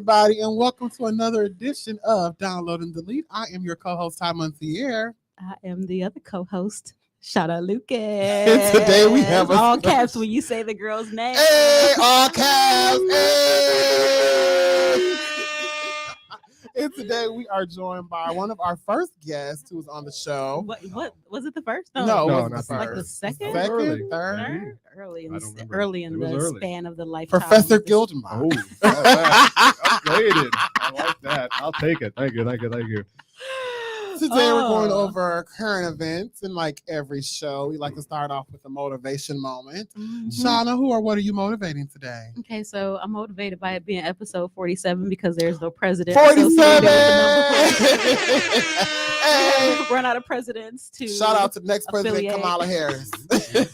everybody, and welcome to another edition of Download and Delete. I am your co-host, Ty Montier. I am the other co-host, Shada Lucas. And today we have all caps when you say the girl's name. Hey, all caps. Hey. And today we are joined by one of our first guests who was on the show. What was it? The first? No, not the the like the first. second, Second, third. third, early in I don't the remember. early in It was the early. span of the lifetime. Professor of this- Gildenbach. Upgraded. I like that. I'll take it. Thank you. Today we're going Oh. over current events, and like every show, we like to start off with a motivation moment. Mhm. Shauna, who or what are you motivating today? Okay, so I'm motivated by it being episode 47 because there's no president. 47. associated with the number 47. Hey. Run out of presidents to Shout out to next president affiliate. Kamala Harris. Michelle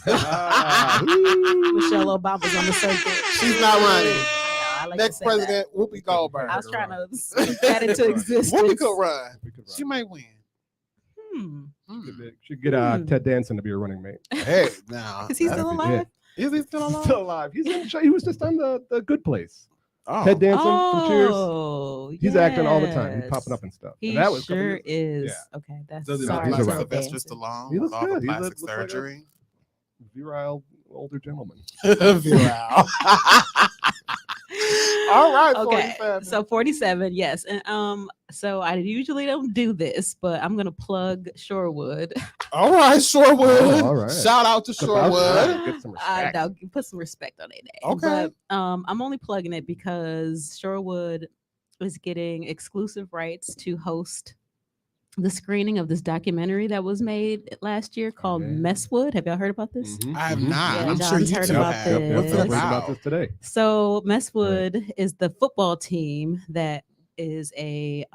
Obama's on the circuit. She's not running. I like to Next say that. president, Whoopi Goldberg. I was trying to speak that into existence. Whoopi could run. She may win. Hmm. Should get Ted Danson to be a running mate. Hey, now. Is he still That'd be alive? Is he still He's alive? still alive. He was just on the Good Place. Oh. Ted Danson from Cheers. Oh, He's acting all the time. He's yes. popping up and stuff. He And that was a couple sure years- is. yeah. Okay, that's Does he sorry. look he's like around. Sylvester Dancing. Stallone He with looks all the good. He plastic looks like a- surgery? Virile older gentleman. Viral. All right, Okay, 47. so 47, yes, and so I usually don't do this, but I'm gonna plug Shorewood. All right, Shorewood. Oh, all right. Shout out to Shorewood. Get some I respect. know, put some respect on their name. Okay. But I'm only plugging it because Shorewood is getting exclusive rights to host the screening of this documentary that was made last year called Yeah. Messwood. Have y'all heard about this? Mhm, I have mhm. not. Yeah, I'm sure John's you heard two about have. this. What's it Yep, about? about this today. So Messwood is the football team that is a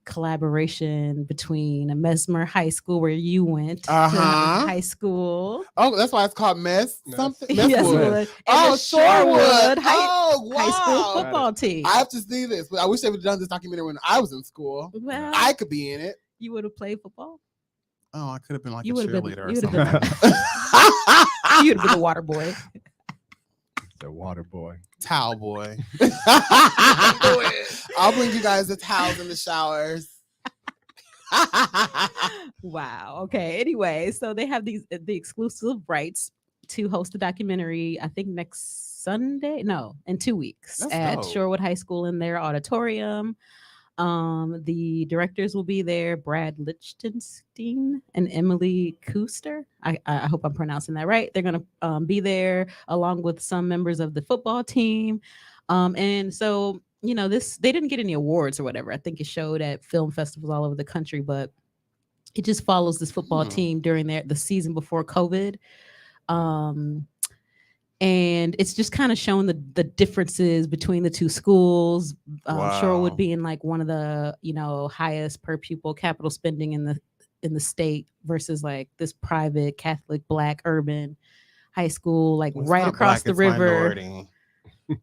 collaboration between a Mesmer High School where you went to Uh-huh. high school. Oh, that's why it's called Mess Mess. something. Yes, Yes, Messwood. Wood, and Oh, the Shorewood. Shorewood Oh, High School wow. football team. I have to see this, but I wish they would have done this documentary when I was in school. Well, I could be in it. you would have played football. Oh, I could have been like You a would have been. cheerleader or You would something. have been. You'd have been the water boy. The water boy. Towel boy. I'll bring you guys the towels in the showers. Wow. Okay. Anyway, so they have the exclusive rights to host a documentary. I think next Sunday. No, in 2 weeks That's at dope. Shorewood High School in their auditorium. The directors will be there: Brad Lichtenstein and Emily Kuster. I hope I'm pronouncing that right. They're gonna be there along with some members of the football team. And so they didn't get any awards or whatever. I think it showed at film festivals all over the country, but it just follows this football Hmm. team during the season before COVID. And it's just kind of showing the differences between the two schools. Wow. Shorewood being like one of the highest per pupil capital spending in the state versus like this private Catholic Black urban high school like Well, it's right not across black, the it's river. minority.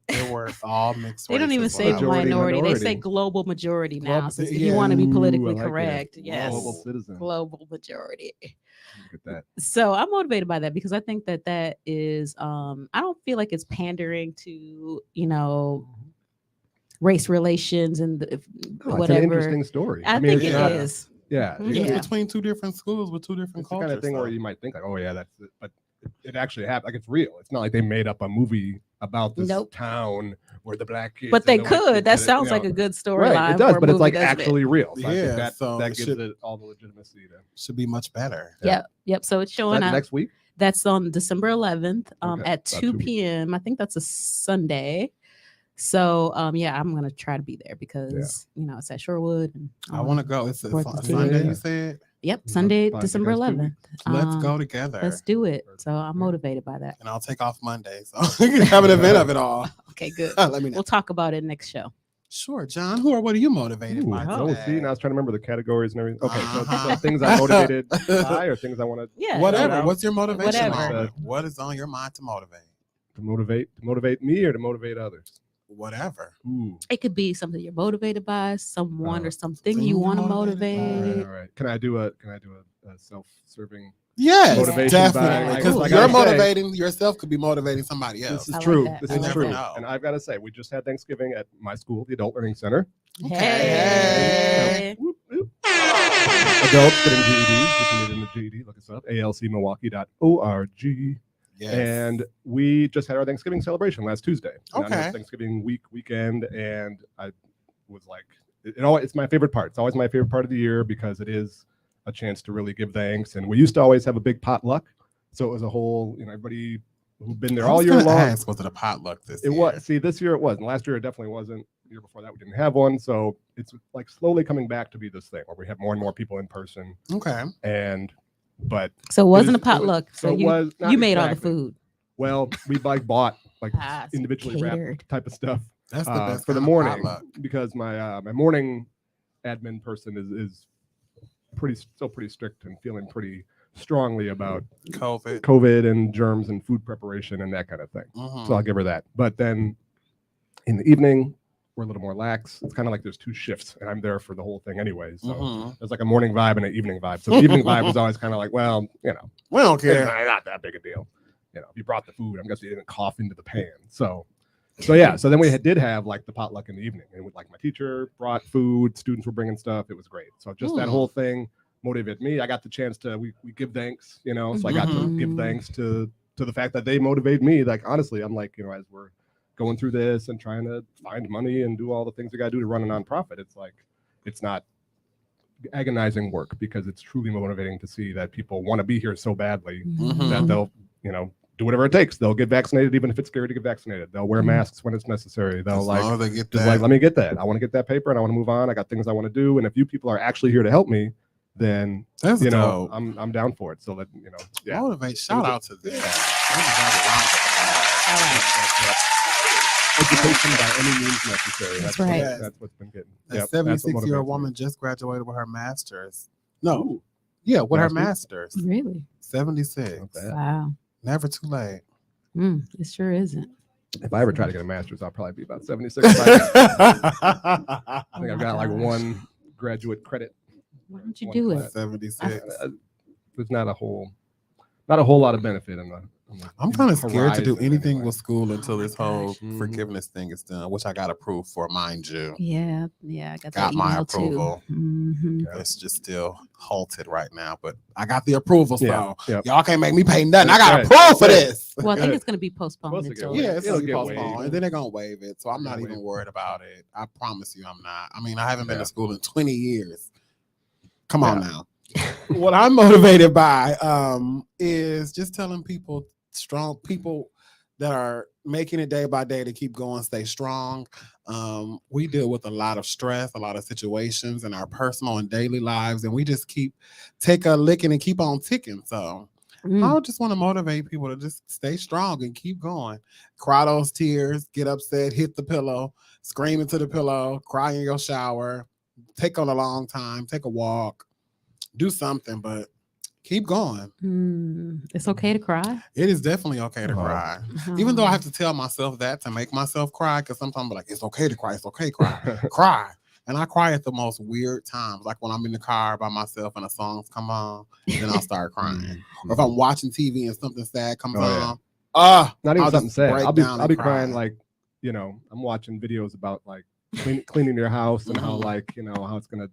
They were all mixed. They don't even races, say whatever. Majority, minority. They say minority. global majority now. Global- Since if yeah. you want to be Ooh, politically I like that. correct, yes, Global citizen. global majority. Look at that. So I'm motivated by that because I think that is I don't feel like it's pandering to race relations and Oh, it's an whatever. interesting story. I think it's it not- is. Yeah. Mhm. it's- Yeah. It's between two different schools with two different It's the cultures. kind of thing where though. you might think like, oh yeah, that's it. But it actually happened. Like it's real. It's not like they made up a movie about this Nope. town where the black kids. But they and the white kids could. That did it, sounds you like know. a good storyline. Right, it does, for a but it's movie, like doesn't it? actually real. So I Yeah, think that so it gives should- it all the legitimacy to. should be much better. Yeah. Yep. So it's Is showing that up. next week? That's on December 11th Okay, at about 2 2 weeks. p.m. I think that's a Sunday. So yeah, I'm gonna try to be there because it's at Shorewood. And, I want to go. It's a Fourth and Sunday. Yeah. You said. Yep, Sunday, Fine, December because 11th. Let's go together. Let's do it. So I'm Yeah. motivated by that. And I'll take off Monday, so we can have an event of it all. Okay, good. Let me know. We'll talk about it next show. Sure, John. Who or what are you motivated Ooh, by? oh, today? see, now I was trying to remember the categories and everything. Okay, so Uh-huh. things I'm motivated by or things I want Yeah. Whatever. know. What's your motivation? Whatever. moment? What is on your mind to motivate? to motivate me or to motivate others. Whatever. Ooh. It could be something you're motivated by, someone or something something you you're want to motivated by. motivate. All right. Can I do a self-serving Yes, Motivation definitely. by, Because like you're I say, motivating yourself could be motivating somebody This else. is I like true. that. This I is like true. that. And I've got to say, we just had Thanksgiving at my school, the Adult Learning Center. Hey. Whoop, whoop. Adults getting GEDs. If you need a GED, look us up. alcmilwaukee.org. Yes. And we just had our Thanksgiving celebration last Tuesday. And I know Okay. it's Thanksgiving weekend, and I was like, it's my favorite part. It's always my favorite part of the year because it is a chance to really give thanks. And we used to always have a big potluck, so it was a whole, everybody who'd been there I all was year gonna long. ask, was it a potluck this It year? was. See, this year it wasn't. Last year it definitely wasn't. The year before that we didn't have one. So it's like slowly coming back to be this thing where we have more and more people in person. Okay. But So it wasn't a it was- potluck. so So it you was not you made all the exactly. food. Well, we bought Ah, it's individually catered. wrapped type of stuff That's the best for the kind of morning potluck. because my morning admin person is still pretty strict and feeling pretty strongly about COVID and germs and food preparation and that kind of thing. Mhm. So I'll give her that. But then in the evening, we're a little more lax. It's kind of like there's two shifts, and I'm there for the whole thing anyway. So Mhm. there's like a morning vibe and an evening vibe. So the evening vibe was always kind of like, well, We don't it's care. not that big a deal. If you brought the food, I'm guessing you didn't cough into the pan. So yeah. So then we did have like the potluck in the evening, and like my teacher brought food, students were bringing stuff. It was great. So just that whole thing motivated me. I got the chance to we give thanks, so I got to give thanks to the fact that they motivate me. Like honestly, I'm like, as we're going through this and trying to find money and do all the things we got to do to run a nonprofit, it's like it's not agonizing work because it's truly motivating to see that people want to be here so badly Mhm. that they'll do whatever it takes. They'll get vaccinated even if it's scary to get vaccinated. They'll wear masks when it's necessary. They'll As long as they get just that. like, let me get that. I want to get that paper and I want to move on. I got things I want to do. And if you people are actually here to help me, then That's dope. I'm down for it. So that yeah. Motivate. Shout out to them. Education by any means necessary. That's right. That's what's been getting. A Yep, that's what 76-year-old motivates me. woman just graduated with her master's. No. Ooh, Yeah, with her Master's? master's. Really? 76. not bad. Wow. Never too late. It sure isn't. If I ever try to get a master's, I'll probably be about 76. I think I've got like one graduate credit. Why don't you one do class. it? 76. There's not a whole lot of benefit in the. I'm kind of scared to do horizon anything anyway. with school until this whole Mhm. forgiveness thing is done, which I got approved for, mind you. Yeah, I got that Got my email approval. too. Mhm. Yeah. It's just still halted right now, but I got the approval, so Yeah, yeah. y'all can't make me pay nothing. I got Right. approved for Right. this. Well, I think Good. it's going to be postponed Supposed to get until. waived. Yeah, it's It'll gonna be get postponed, waived. and then they're gonna waive it. So I'm They'll not waive even it. worried about it. I promise you, I'm not. I mean, I haven't been Yeah. to school in 20 years. Come on Yeah. now. What I'm motivated by is just telling people, strong people that are making it day by day, to keep going, stay strong. We deal with a lot of stress, a lot of situations in our personal and daily lives, and we just take a licking and keep on ticking. So I just want to motivate people to just stay strong and keep going. Cry those tears, get upset, hit the pillow, scream into the pillow, cry in your shower, take on a long time, take a walk, do something, but keep going. It's okay to cry. It is definitely okay to Oh. cry. Even though I have to tell myself that to make myself cry, because sometimes I'm like, it's okay to cry, it's okay to cry, cry. And I cry at the most weird times, like when I'm in the car by myself and the songs come on, then I'll start crying. Or if I'm watching TV and something sad comes Oh, yeah. on, Not even I'll something just sad. break I'll be down I'll be and crying cry. like I'm watching videos about like cleaning your house and how Mhm. like how it's gonna.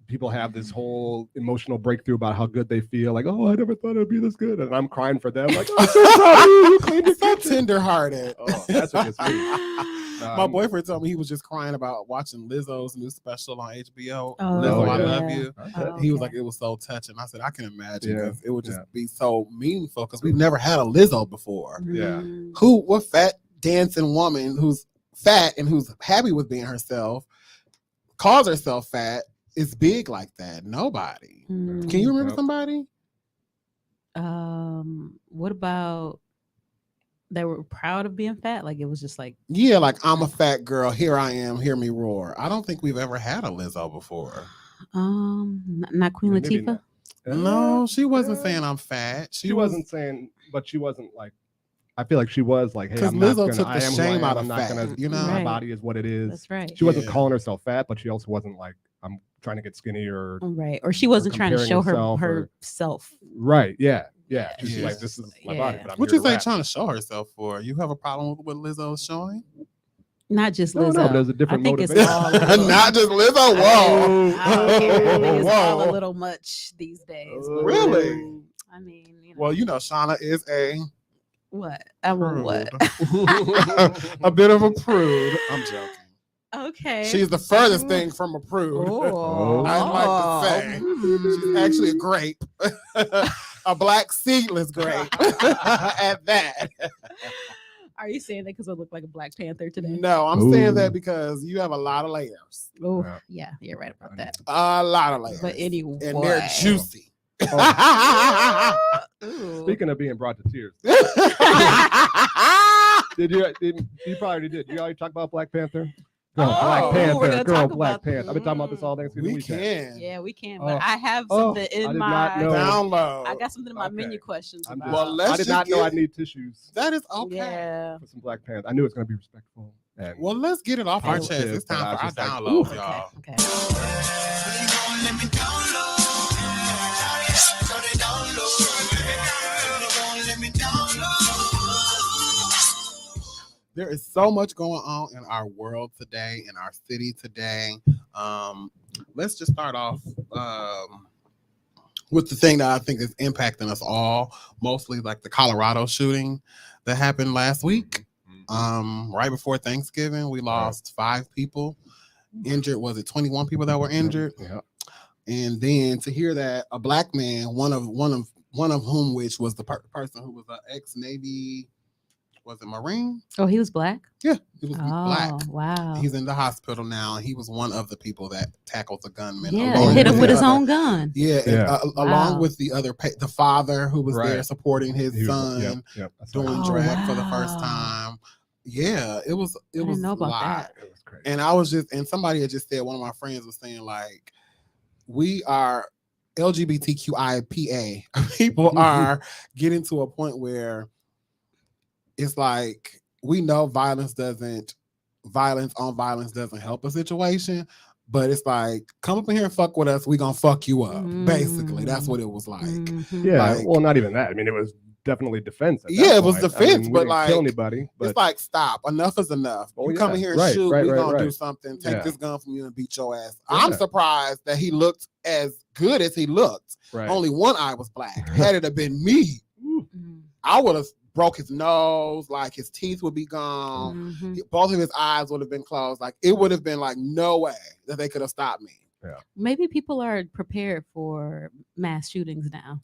People have this whole emotional breakthrough about how good they feel. Like, oh, I never thought it'd be this good, and I'm crying for them. Like, I'm so proud of you. You cleaned your so kitchen. tender-hearted. Oh, that's what gets me. My boyfriend told me he was just crying about watching Lizzo's new special on HBO. Oh, Lizzo, I yeah. Love You. Oh, He was okay. like, it was so touching. I said, I can imagine, Yeah, 'cause it would just yeah. be so meaningful, because we've never had a Lizzo before. Yeah. What fat dancing woman who's fat and who's happy with being herself, calls herself fat, is big like that? Nobody. Can you remember Well, somebody? What about they were proud of being fat? Like it was just like Yeah, like, I'm a fat girl. Here I am. Hear me roar. I don't think we've ever had a Lizzo before. not Queen Maybe Latifah. not. No, she wasn't Yeah. saying I'm fat. She wasn't saying, but she wasn't like. I feel like she was like, hey, because I'm not Lizzo gonna, took I the am who I shame am. out I'm of not fat. gonna. You know, My Right. body is what it is. That's right. She wasn't Yeah. calling herself fat, but she also wasn't like, I'm trying to get skinny or Right. Or she wasn't trying to comparing show herself or- herself. right. Yeah. She's Yeah. like, this is my body, Yeah. but I'm What here you to say rap. trying to show herself for? You have a problem with what Lizzo's showing? Not just No, Lizzo. no, there's a different I think it's motivation. all a little, Not just Lizzo. I Whoa. don't care. I think it's all a Whoa. little much these days. but Really? whatever. I mean, you know, Well, you know, Shauna is a what? I will what? prude. A bit of a prude. I'm joking. Okay. She's the furthest thing from a prude. Oh, I'd like to say. She's actually a grape. A black seedless grape. At that. Are you saying that because I look like a Black Panther today? No, I'm saying Ooh. that because you have a lot of layers. Oh, Yeah. yeah, you're right about that. A lot of layers. But anyway, And they're juicy. Ooh. Speaking of being brought to tears, did you probably already did. You already talk about Black Panther? Girl, Oh, Black we're Panther, gonna girl, talk Black about- Panther. I've been talking about this all Thanksgiving we weekend. can Yeah, we can. Oh. But I have Oh, something I in did not my. know. download. I got something in my Okay. menu questions. I'm about. just- Well, let's I did just not know get- I need tissues That is okay. Yeah. for some Black Panther. I knew it was going to be respectful. And Well, let's get it off our Okay. chest. It's But time I for our was just like, downloads, ooh. y'all. Okay. There is so much going on in our world today, in our city today. Let's just start off with the thing that I think is impacting us all, mostly like the Colorado shooting that happened last week. Right before Thanksgiving, we lost 5 people. Injured, was it 21 people that were injured? Yeah. And then to hear that a black man, one of whom which was the person who was an ex-Navy, was it Marine? Oh, he was Black? Yeah, he was black. Oh, wow. He's in the hospital now, and he was one of the people that tackled the gunman. Yeah, along and hit him the with his other- own gun. Yeah, and, Yeah. along Wow. with the other, the father who was there Right. supporting his He was- son, yep, that's doing right. Oh, drag for the first wow. time. Yeah, it was. It I was didn't know about live. that. It was crazy. And I was just, and somebody had just said, one of my friends was saying, like, we are LGBTQIPA. People are getting to a point where it's like, we know violence on violence doesn't help a situation, but it's like, come up in here and fuck with us, we gonna fuck you up. Basically, that's what it was like. Mhm. Yeah, like- well, not even that. I mean, it was definitely defense. at that Yeah, it was point. defense, we but didn't like, kill anybody. But It's like, stop, enough is enough. Oh, You come in yeah. here and Right, shoot, right, we right, gonna do right. something, take Yeah. this gun from you and beat your ass. Yeah. I'm surprised that he looked as good as he looked. right. Only one eye was black. Had it have been me, Mhm. I would have broke his nose, like his teeth would be gone. Mhm. Both of his eyes would have been closed. Like, it would have been like, no way that they could have stopped me. Maybe people are prepared for mass shootings now.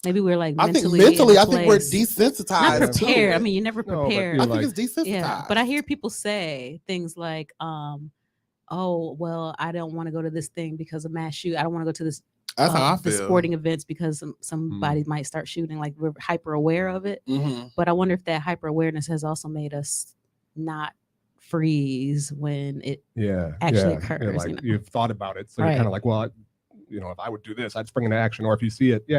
Maybe we're like I think mentally, mentally, in a I think we're place- desensitized. not to prepared. it. I mean, you're never No, but prepared. I you're think it's desensitized. Yeah, but I hear people say things like, "Oh, well, I don't want to go to this thing because of mass shoot. I don't want to go to this that's how I the feel. sporting events because somebody might start shooting." Like, we're hyper aware of it. Mhm. But I wonder if that hyper awareness has also made us not freeze when it. yeah, actually yeah. occurs, You're like, you know? you've thought about it, so Right. you're kind of like, well, if I would do this, I'd spring into action. Or if you see it, you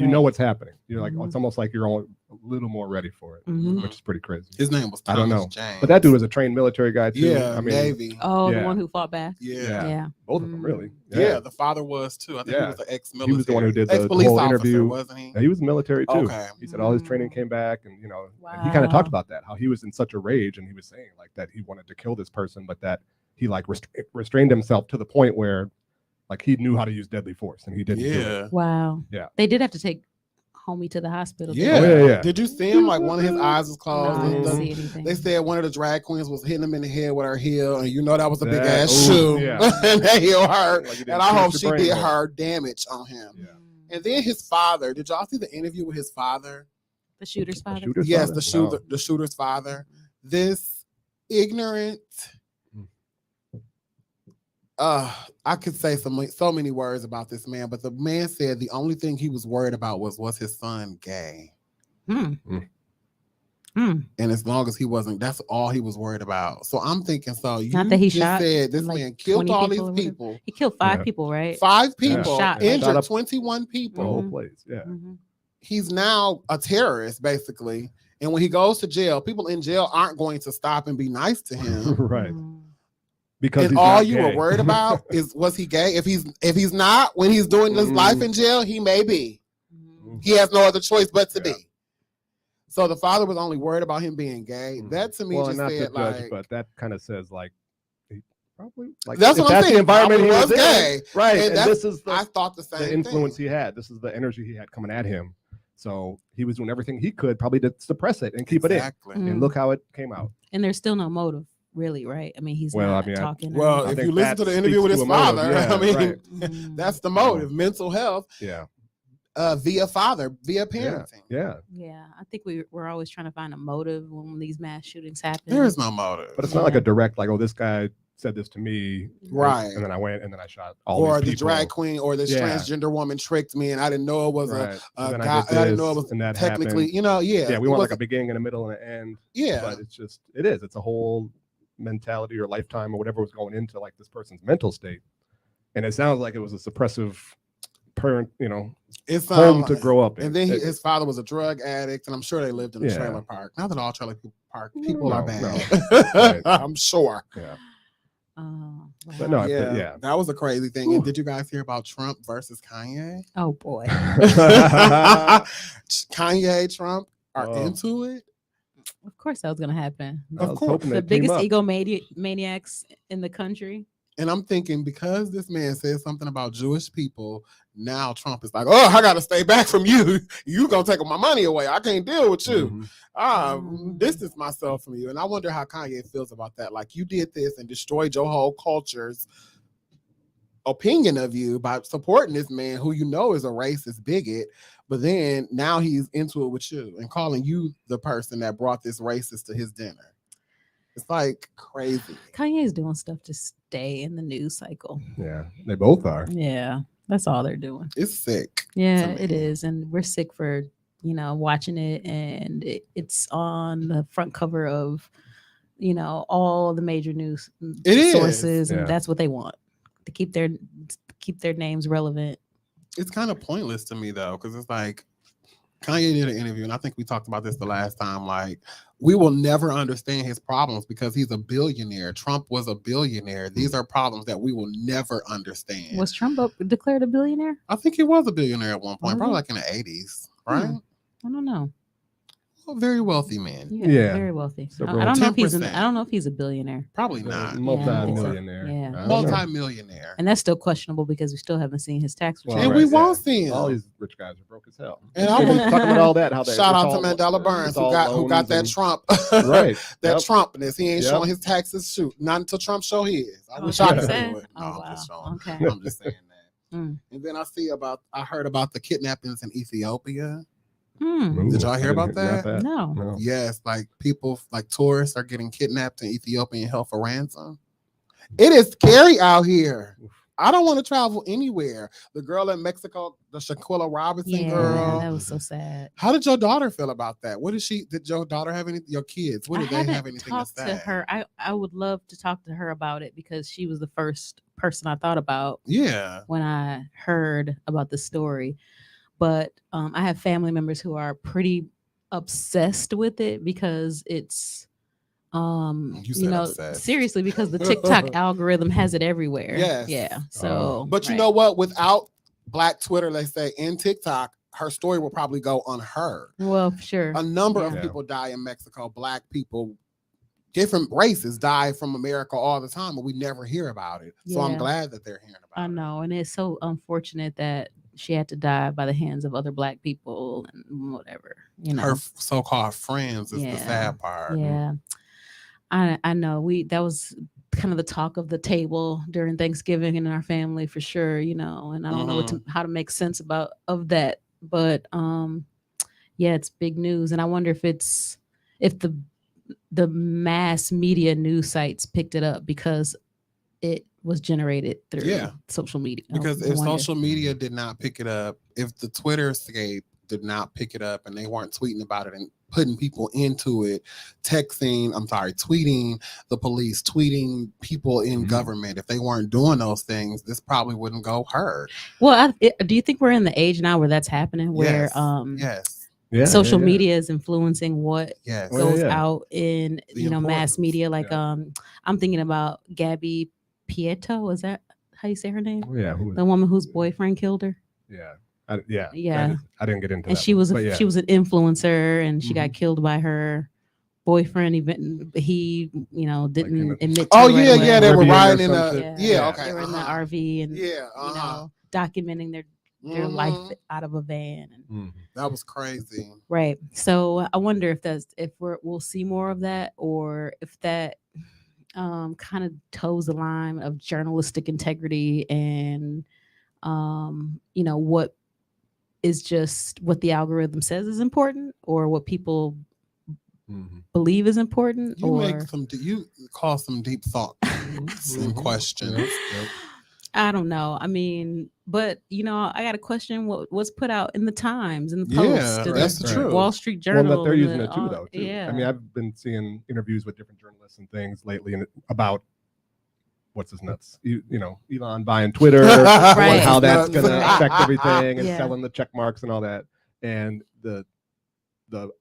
Right. know what's happening. You're like, oh, Mhm. it's almost like you're a little more ready for it, Mhm. which is pretty crazy. His name was I Thomas don't know. James. But that dude was a trained military guy too. yeah, I mean, Navy. Oh, the Yeah. one who fought back. Yeah. Yeah. Yeah. both of them really. Yeah, the father was too. I think Yeah. he was an ex-military. He was the one who did the ex-police whole officer, interview. wasn't he? Yeah, he was military too. Okay. He said all his training Mm. came back, and and he kind of Wow. talked about that, how he was in such a rage, and he was saying like that he wanted to kill this person, but that he like restrained himself to the point where like he knew how to use deadly force, and he didn't. Do it. Yeah. Wow. Yeah. They did have to take homie to the hospital. Yeah. Oh, yeah, yeah. Did you see him? Like, one of his eyes was No, closed. I and didn't the- see anything. They said one of the drag queens was hitting him in the head with her heel, and that was a big That- ass ooh, shoe. yeah. And that heel hurt. Like you didn't And I hope pierce she your brain did hole. her damage on him. Yeah. And then his father. Did y'all see the interview with his father? The shooter's father. shooter's Yes, father? the shooter's father. This ignorant. I could say so many words about this man, but the man said the only thing he was worried about was his son gay? Hmm. Mm. Hmm. And as long as he wasn't, that's all he was worried about. So I'm thinking, so you Not that he just shot, said this like, man killed 20 all people or these whatever. people. He killed 5 Yeah. people, right? 5 people, Shot. injured Shot up 21 The people. whole Mhm. place. Yeah. Mhm. He's now a terrorist, basically. And when he goes to jail, people in jail aren't going to stop and be nice to him. Right. Mm. because And he's all not you were gay. worried about was he gay? If he's not, when he's doing his life in jail, he may be. Mhm. He has no other choice but to Yeah. be. So the father was only worried about him being gay. That to me well, just not said to judge, like, but that kind of says like he probably like That's if what I'm that's saying, the environment he probably was was in, gay. right? And And that's- this is I thought the same the influence thing. he had. This is the energy he had coming at him. So he was doing everything he could probably to suppress it and keep Exactly. it in. Mm. And look how it came out. And there's still no motive, really, right? I mean, he's Well, not I mean, talking. or Well, I if think you listen to that the interview with speaks his to a motive. father, Yeah, I mean, right. Mhm. that's the motive: mental health Yeah, via father, via parenting. yeah. Yeah, I think we're always trying to find a motive when these mass shootings happen. There is no motive. But it's not like a direct like, oh, this guy said this to me, Right. And then I went and then I shot all Or these the people. drag queen or this Yeah. transgender woman tricked me and I didn't know it was Right. a And then guy. did I didn't know it this, was and that technically, happened. you know, yeah. Yeah, we it want like a wasn't- beginning and a middle and an end. Yeah. But it's a whole mentality or lifetime or whatever was going into like this person's mental state. And it sounds like it was a suppressive parent, It's home to grow up in. And then his father was a drug addict, and I'm sure they lived in a Yeah. trailer park. Not that all trailer park people are No, bad. Right. I'm sure. Yeah. But no, yeah, yeah. that was a crazy thing. And did you guys hear about Trump versus Kanye? Oh boy. Kanye, Trump are Oh. into it. Of course that was gonna happen. I was hoping The that came biggest up. maniacs in the country. And I'm thinking because this man said something about Jewish people, now Trump is like, oh, I got to stay back from you. You going to take my money away. I can't deal with you. Mhm. Distance myself from you. And I wonder how Kanye feels about that. Like you did this and destroyed your whole culture's opinion of you by supporting this man who you know is a racist bigot. But then now he's into it with you and calling you the person that brought this racist to his dinner. It's like crazy. Kanye's doing stuff to stay in the news cycle. Yeah, they both are. Yeah, that's all they're doing. It's sick. Yeah, to it me. is, and we're sick for watching it, and it's on the front cover of all the major news It is. sources, and Yeah. that's what they want to keep their names relevant. It's kind of pointless to me though, because it's like Kanye did an interview, and I think we talked about this the last time. Like, we will never understand his problems because he's a billionaire. Trump was a billionaire. These are problems that we will never understand. Was Trump declared a billionaire? I think he was a billionaire at one point, Was probably he? like in the 80s, right? I don't know. A very wealthy man. Yeah. Very wealthy. Several- I don't know if he's 10%. I don't know if he's a billionaire, Probably not. Multi-millionaire. Yeah. I don't know. Multi-millionaire. and that's still questionable because we still haven't seen his tax Well, return. And right, we won't see him. All these rich guys are broke as hell. And I They want- was talking about all that. How they Shout it's out to all- Mandela Burns it's who all got loans that and- Trump. Right. That Yep. Trumpness. He ain't Yep. showing his taxes. Shoot, not until Trump show his. I Oh, wish I he could said? do it. No, Oh, I'm wow. just showing. Okay. I'm just saying that. Mm. And then I heard about the kidnappings in Ethiopia. Hmm. Ooh, Did y'all hear I didn't about that? No. No. Yes, like people, like tourists are getting kidnapped in Ethiopia and held for ransom. It is scary out here. I don't want to travel anywhere. The girl in Mexico, the Shaquilla Robinson Yeah, girl. that was so sad. How did your daughter feel about that? Did your daughter have your kids? What I did they have haven't anything to talked say? to her. I would love to talk to her about it because she was the first person I thought about Yeah. when I heard about the story. But I have family members who are pretty obsessed with it because it's You said obsessed. seriously, because the TikTok algorithm has it everywhere. Yes. Yeah. So But you right. know what? Without Black Twitter, let's say, in TikTok, her story will probably go unheard. Well, sure. A number of Yeah. people die in Mexico. Black people, different races die from America all the time, but we never hear about it. So I'm Yeah. glad that they're hearing about I it. know, and it's so unfortunate that she had to die by the hands of other Black people and whatever. Her so-called friends is the Yeah. sad part. Yeah. I know that was kind of the talk of the table during Thanksgiving in our family for sure, and I don't know how to make sense of that, but yeah, it's big news, and I wonder if the mass media news sites picked it up because it was generated through social media. Because I if wonder. social media did not pick it up, if the Twitter scape did not pick it up and they weren't tweeting about it and putting people into it, tweeting the police, tweeting people in government, if they weren't doing those things, this probably wouldn't go heard. Well, do you think we're in the age now where that's happening? Where Yes. Yeah, social yeah. media is influencing what Yes. Oh, goes yeah. out in The mass importance. media. Like Yeah. I'm thinking about Gabby Pietro. Is that how you say her name? Oh, yeah, who was, The woman whose boyfriend killed her. yeah, yeah, Yeah. that is- I didn't get into And that. she one, was but yeah. she was an influencer, and she got Mhm. killed by her boyfriend. Even he, didn't in a- admit. To Oh it right yeah, away. yeah. They were Caribbean or riding in some the. shit. Yeah, Yeah. okay. They were in the uh-huh. RV and Yeah. documenting their life Mhm. out of a van. And, Mhm. That was crazy. right. So I wonder if we'll see more of that, or if that kind of toes the line of journalistic integrity and what is just what the algorithm says is important, or what people Mhm. believe is important. You or make some. You cause some deep thoughts and Mhm. questions. Yep, yep. I don't know. I mean, but I got to question what's put out in the Times and the Yeah, Post and that's the right. truth. Wall Street Well, Journal. that they're and using it too, though. Too. Yeah. I mean, I've been seeing interviews with different journalists and things lately, and about what's his nuts. Elon buying Twitter, Right. and how that's Nuts. going to affect everything, and Yeah. selling the check marks and all that. And the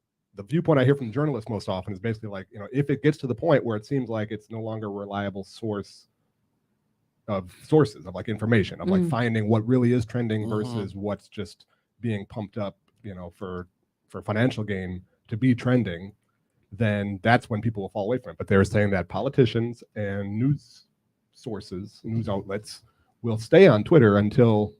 viewpoint I hear from journalists most often is basically like, if it gets to the point where it seems like it's no longer a reliable sources of like information, of like Mm. finding what really is trending Mhm. versus what's just being pumped up, for financial gain to be trending, then that's when people will fall away from it. But they're saying that politicians and news sources, news outlets will stay on Twitter until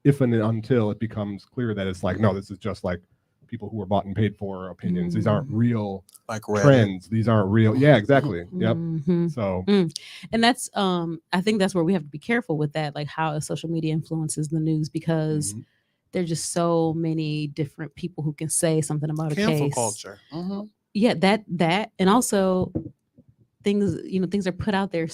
it becomes clear that it's like, no, this is just like people who are bought and paid for opinions. These aren't real Like Reddit. trends. These aren't real. Yeah, exactly. Yep. Mhm. So And that's I think that's where we have to be careful with that, like how social media influences the news, because mhm. there's just so many different people who can say something about a Cancel case. culture. Mhm. Yeah, that and also things are put out there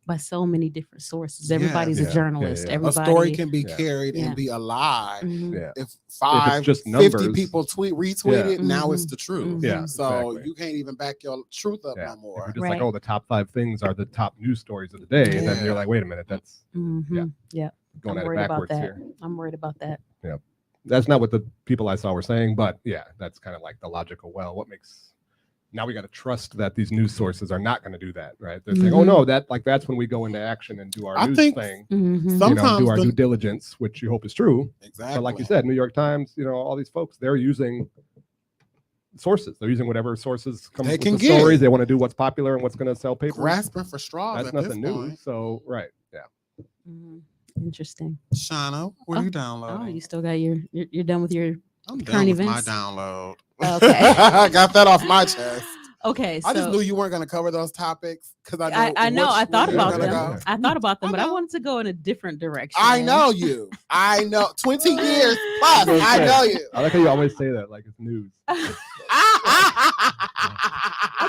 by so many different sources. Everybody's Yeah, a yeah, journalist. yeah. A Everybody. story can be Yeah. carried Yeah. and be a lie. Mhm. Yeah. If 50 just numbers, people retweet Yeah. it, now it's Mhm. the truth. Mhm. Yeah, So exactly. you can't even back your truth up Yeah. no If more. you're just Right. like, oh, the top 5 things are the top news stories of the day, and then Yeah. you're like, wait a minute, that's Mhm. Yeah. going I'm at it worried about backwards that. here. I'm worried about that. That's not what the people I saw were saying, but yeah, that's kind of like the logical. Well, what makes now we got to trust that these news sources are not going to do that, right? They're saying, oh no, that's when we go into action and do our I news think thing, Mhm. Sometimes do our the- due diligence, which you hope is true. Exactly. But like you said, New York Times, all these folks, they're using sources. They're using whatever sources come They with can the get. stories. They want to do what's popular and what's going to sell papers. grasping for straws That's at nothing this new. point. So right, yeah. Mhm. Interesting. Shauna, what are you downloading? Oh, you still got you're done with your I'm current done with events? my download. Okay. I got that off my chest. Okay. So I just knew you weren't going to cover those topics because I I know. I thought where about you're them. gonna go. I thought about them, I but I know. wanted to go in a different direction. I know you. I know. 20 years plus. I know you. I like how you always say that, like it's news. I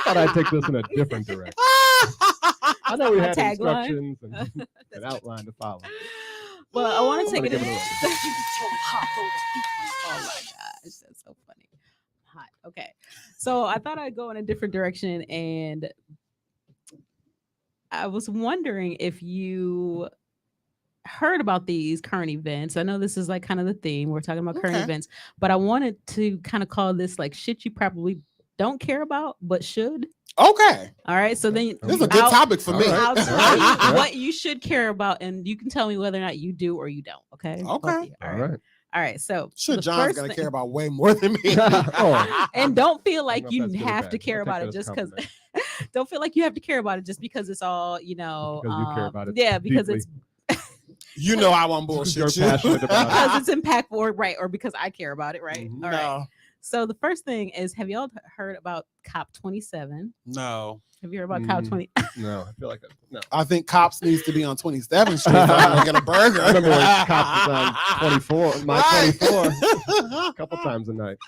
thought I'd take this in a different direction. I know we my had tagline. instructions and an outline to follow. Well, I want to take Gotta it. give it a Oh my gosh, that's so funny. Hot. Okay, so I thought I'd go in a different direction, and I was wondering if you heard about these current events. I know this is like kind of the theme. We're talking about current Okay. events, but I wanted to kind of call this like shit you probably don't care about but should. Okay. All right, so then This is a good I'll- topic for All me. right. I'll All tell right. you Yeah. what you should care about, and you can tell me whether or not you do or you don't. Okay. Both of Okay. you. All right. All right. So Sure, the John's first going to thing- care about way more than me. Oh. and don't feel I like don't know you if that's good or have to bad. care I'll about take it that as just a because. compliment. Don't feel like you have to care about it just because it's all Because you care about it Yeah, because deeply. You know I won't You're bullshit you. passionate about it. because it's impactful, or right, or because I care about it, right? Mhm. All right. No. So the first thing is, have y'all heard about COP27? No. Have you heard about Mm. COP20? No, I feel like no. I think Cops needs to be on 27th Street so I can get a burger. I remember when Cops was on 24, my 24, a couple times a night.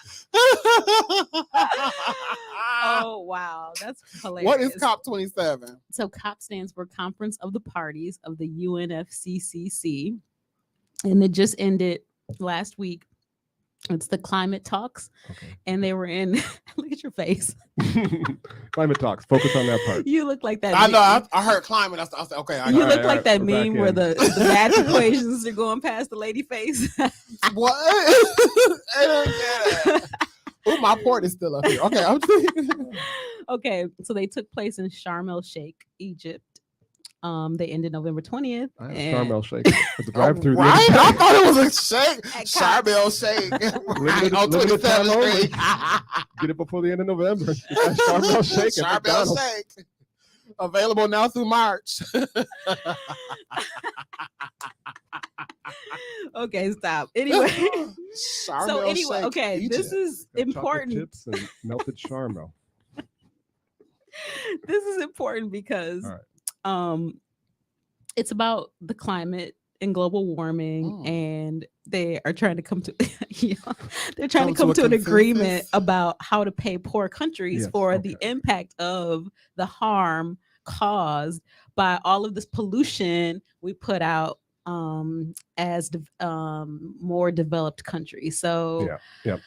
Oh wow, that's hilarious. What is COP 27? So COP stands for Conference of the Parties of the UNFCCC, and it just ended last week. It's the climate talks, Okay. and they were in. Look at your face. Climate talks. Focus on that part. You look like that. I know. meme- I heard climate. I said, okay. I You got look it. all like right, that we're back meme where in. the math equations are going past the lady face. What? I don't get it. Oh, my port is still up here. Okay, I'm Okay, so they took place in Sharm el Sheikh, Egypt. They ended November 20th. I have and- Sharm el Sheikh at the drive-through. the Right? other I day. thought it was a shake. At Sharm el Sheikh. Right, on limited time 27th only. Street. Get it before the end of November. Get that Sharm el Sheikh at Sharm el McDonald's. Sheikh. Available now through March. Okay, stop. Anyway, Sharm so el anyway, Sheikh, okay, this Egypt. is Got chocolate important. chips and melted Charmel. This is important because All right. it's about the climate and global warming, Mm. and they are trying to come to they're trying to Come come to to a an agreement consensus? about how to pay poor countries Yes, for the okay. impact of the harm caused by all of this pollution we put out as more developed countries. So The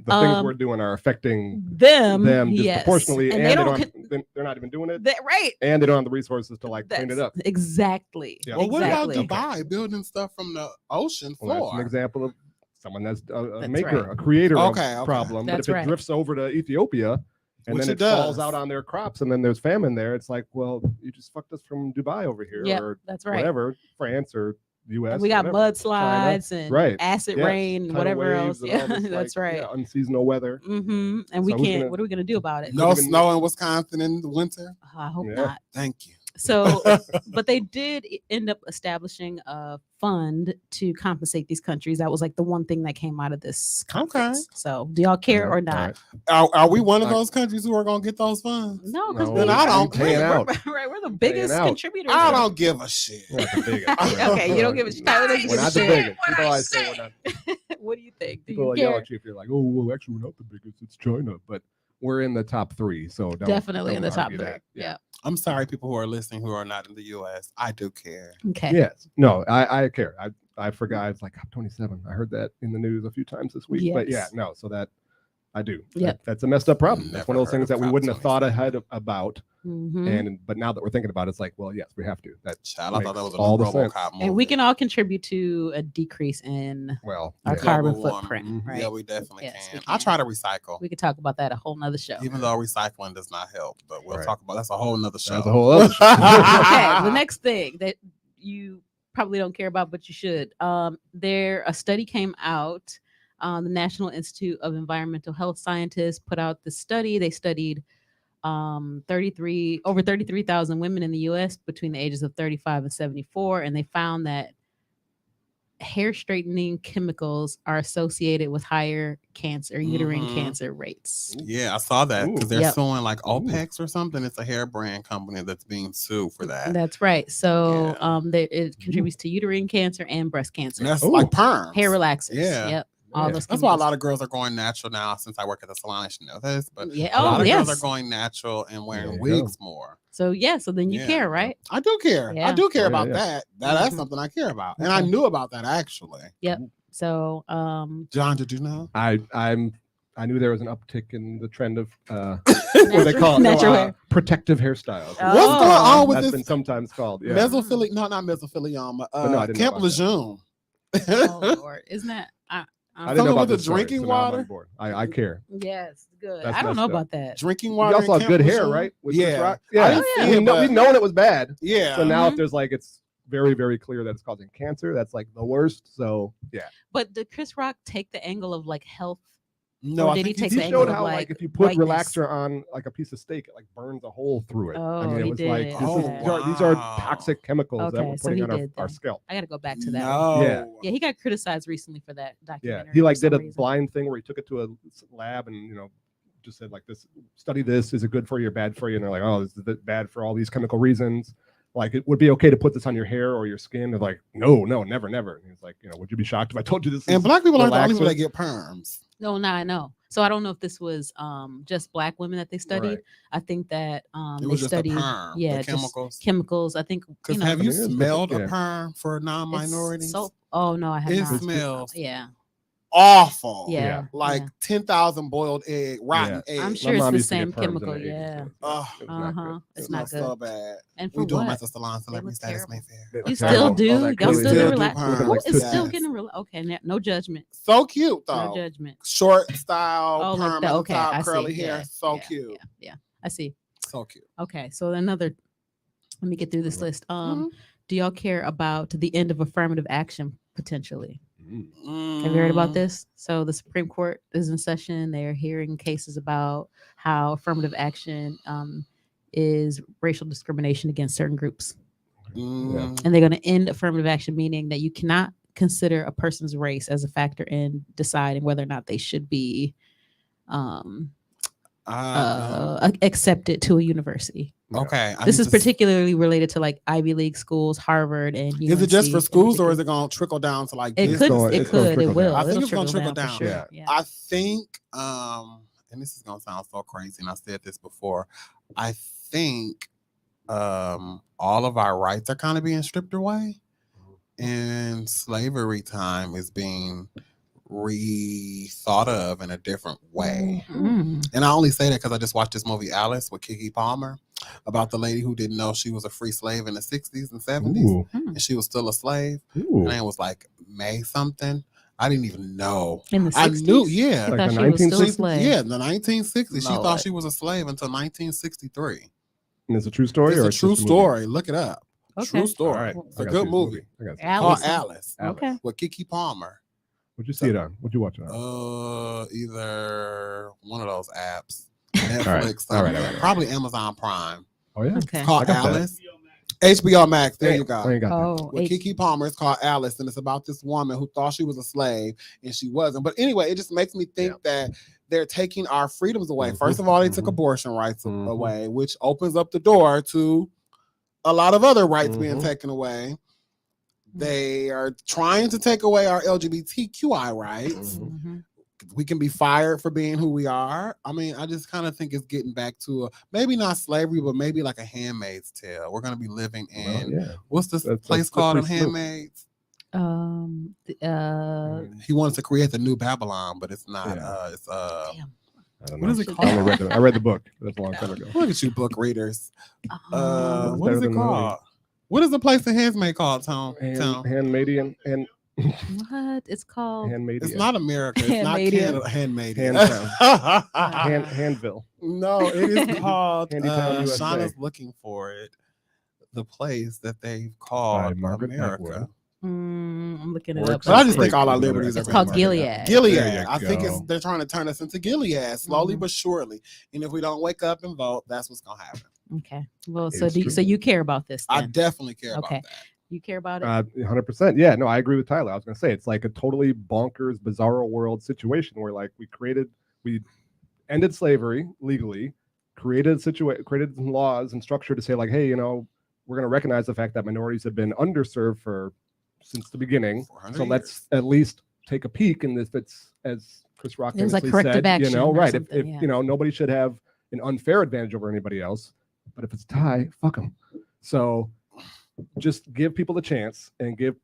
things we're doing are affecting them yes, disproportionately, and and they they don't they're not even doing it, right. and they don't have the resources to like clean it up. Exactly. Yeah. Well, what exactly. about Dubai building stuff from the ocean Well, that's floor? an example of someone that's a That's maker, right. a creator Okay, of okay. problem. That's but if right. it drifts over to Ethiopia and Which then it it falls does. out on their crops and then there's famine there, it's like, well, you just fucked us from Dubai over here Yep, or that's right. whatever, France or US. And we got whatever. mudslides and Right. acid Yes, rain, tidal whatever waves else. and Yeah, all this, that's like, right. yeah, unseasonal weather. Mm-hmm. And we So who's can't. gonna- What are we gonna do about it? No even- snow in Wisconsin in the winter. I hope Yeah. not. Thank you. So, but they did end up establishing a fund to compensate these countries. That was like the one thing that came out of this conference. So, do y'all care or All not? right. Are we one of Like- those countries who are going to get those funds? No, because No, Then I don't paying care. out. Right, we're the biggest out. contributors. I don't give a shit. We're not the biggest. Okay, you don't give a shit. Tyler doesn't We're give a not the shit. biggest. People always say we're not. What do you think? Do People you yell care? at you if you're like, oh, well, actually, we're not the biggest. It's China, but we're in the top three. So Definitely in the don't top argue three. that. Yeah. I'm sorry, people who are listening who are not in the U.S. I do care. Okay. Yes. No, I care. I forgot. It's like I'm 27. I heard that in the news a few times this week. But yeah, Yes. no. So that I do. Yep. That's a messed up problem. That's Never one of those heard things of that we wouldn't have thought COP27. ahead about. Mhm. But now that we're thinking about it, it's like, well, yes, we have to. That Child, I thought that makes was a all new the sense. RoboCop movie. And we can all contribute to a decrease in well, our yeah. carbon Global warming. footprint. Mhm. Right. Yeah, we definitely Yes, we can. I can. try to recycle, We could talk about that a whole nother show. even though recycling does not help. But we'll Right. talk about that's a whole nother show. That's a whole other show. Okay, the next thing that you probably don't care about, but you should. A study came out. The National Institute of Environmental Health Scientists put out the study. They studied over 33,000 women in the U.S. between the ages of 35 and 74, and they found that hair straightening chemicals are associated with higher cancer, uterine Mhm. cancer rates. Yeah, I saw that because Ooh. they're Yep. suing like Ooh. OPEX or something. It's a hair brand company that's being sued for that. That's right. So Yeah. it contributes to uterine cancer and breast cancer. And that's Ooh. like perms. Hair relaxers. Yeah. Yep. All Yeah. those That's why a chemicals. lot of girls are going natural now. Since I work at the salon, I should know this. But Yeah. a lot Oh, of yes. girls are going natural and wearing There you wigs more. So yeah. So then you Yeah. care, right? I do care. I Yeah. do care Oh, yeah, about yeah. that. That's Mhm. something I care about, and I Okay. knew about that actually. So John, did you know? I knew there was an uptick in the trend of what they call it, Natural hair. protective hairstyles. Oh. What's going on with That's this been sometimes called. Yeah. mesophili? No, not mesothelioma. no, I didn't know Camp about that. Lejeune. oh Lord, isn't that? I didn't know Something about with the this story, drinking so now I'm on water? board. I care. Yes, good. That's I don't know messed up. about that. Drinking You water. also in have good Camp hair, Lejeune? right? With Chris Yeah. Rock? I Yeah. didn't yeah. see it, We've known it was bad. Yeah. So now Mhm. if there's like it's very, very clear that it's causing cancer, that's like the worst. So yeah. But did Chris Rock take the angle of like health? no, Or I did he think take He the angle showed of, how like, like if you put whiteness? relaxer on like a piece of steak, it like burns a hole through it. I mean, Oh, it he was like did. this Oh, is, these are wow. toxic chemicals that Okay, we're so putting he on did our then. scalp. I got to go back to that. No. Yeah. Yeah, he got criticized recently for that Yeah, documentary. he for like did some a reason. blind thing where he took it to a lab and just said like this, study this, is it good for you or bad for you? And they're like, oh, this is bad for all these chemical reasons. Like it would be okay to put this on your hair or your skin. They're like, no, never. And he's like, would you be shocked if I told you this? And is black people aren't the only people relaxer? that get perms. No, now I know. So I don't know if this was just black women that they studied. Right. I think that It they was just a studied perm. yeah, the just chemicals. chemicals. I think Because you know, have you I mean, it's smelled different, a yeah. perm for it's non-minorities? So, oh no, I have It not. smells Yeah. awful. Yeah, Like yeah. 10,000 boiled egg, rotten eggs. I'm My sure it's mom the used to get same perms in chemical. the 80s, Yeah. so it Oh, was not good. It's it not smells so good. bad. And for We do them what? at the salon celebrity look status terrible. Mayfair. They You look still terrible. All do? that Y'all curly still still do hair. do relax? perms, Who is still yes. getting okay? No judgment. So cute No though. judgment. Short style, Oh, perm like that. at the Okay, top, I curly see. hair. Yeah, So yeah, cute. Yeah, I see. So cute. Okay, so another. Let me get through this list. Mhm. Do y'all care about the end of affirmative action potentially? Mm. Have you heard about Mm, this? So the Supreme Court is in session. They're hearing cases about how affirmative action is racial discrimination against certain groups, mm. and they're going to end affirmative action, meaning that you cannot consider a person's race as a factor in deciding whether or not they should be um, accepted to a university. Okay. I This need is to s- particularly related to like Ivy League schools, Harvard, and Is it just UNC for in schools or particular. is it going to trickle down to like It business? could, going- it it's gonna could, it trickle will. down. I think It'll it's gonna trickle for down. sure. Yeah. Yeah. I think, and this is gonna sound so crazy, and I said this before. I think all of our rights are kind of being stripped away, and slavery time is being rethought of in a different way. Mhm. And I only say that because I just watched this movie Alice with Kiki Palmer about the lady who didn't know she was a free slave in the 60s and 70s, Ooh. and she was still a slave. Ooh. Her name was like May something. I didn't even know. In the 60s? I knew, yeah. She Like thought the she was still a 1960s? slave. Yeah, in the 1960s. She Lord. thought she was a slave until 1963. And it's a true story, It's or a it's true just movie? story. Look it up. Okay. True All story. right. It's I a gotta good see this movie. I gotta see Alice. Called Alice Okay. with Kiki Palmer. What'd you see it on? What'd you watch it on? Either one of those apps, right. Netflix, All right. probably Amazon Prime. Oh yeah. Okay. It's called I got that. Alice. HBO Max. There Hey, you go. I ain't got that. Oh, With Kiki Palmer, it's called Alice, and it's about this woman who thought she was a slave and she wasn't. But anyway, it just makes me think that they're taking our freedoms away. Mhm, First of all, they took mhm. abortion rights Mhm. away, which opens up the door to a lot of other rights being Mhm. taken away. They are trying to take away our LGBTQI rights. Mhm. Mhm. We can be fired for being who we are. I mean, I just kind of think it's getting back to maybe not slavery, but maybe like a Handmaid's Tale. We're going to be living in Well, yeah. what's this That's a place called in slippery slope. Handmaids? Mm. He wanted to create the new Babylon, but it's not. Yeah. It's Damn. I don't What know. is it I only called? I read the book. That's a long time ago. Look at you, book readers. Um, What is better it than the movie. called? What is the place in Handmaid called, Tom? Tom? Handmaidian and what? It's called Handmaidian. It's not America. It's not Handmaidian. Canada. Handmaid. Handville. No, it is called. Handytown, USA. Shauna's looking for it. The place that they've By called Margaret America. Atwood. I'm looking it Or up. it's But I just Great think all our movie. liberties It's are called being Gilead. Gilead. There you I think go. they're trying to turn us into Gilead slowly Mhm. but surely. And if we don't wake up and vote, that's what's gonna happen. Okay. Well, It's so true. so you care about this? I Then? definitely care Okay. about that. You care about it? 100%. Yeah, no, I agree with Tyler. I was going to say it's like a totally bonkers, bizarro world situation where like we ended slavery legally, created some laws and structure to say like, hey, we're going to recognize the fact that minorities have been underserved since the beginning. 400 So let's years. at least take a peek. And if it's as Chris Rock It was like famously corrective said, action or right? If something, yeah. nobody should have an unfair advantage over anybody else, but if it's a tie, fuck them. So just give people a chance and give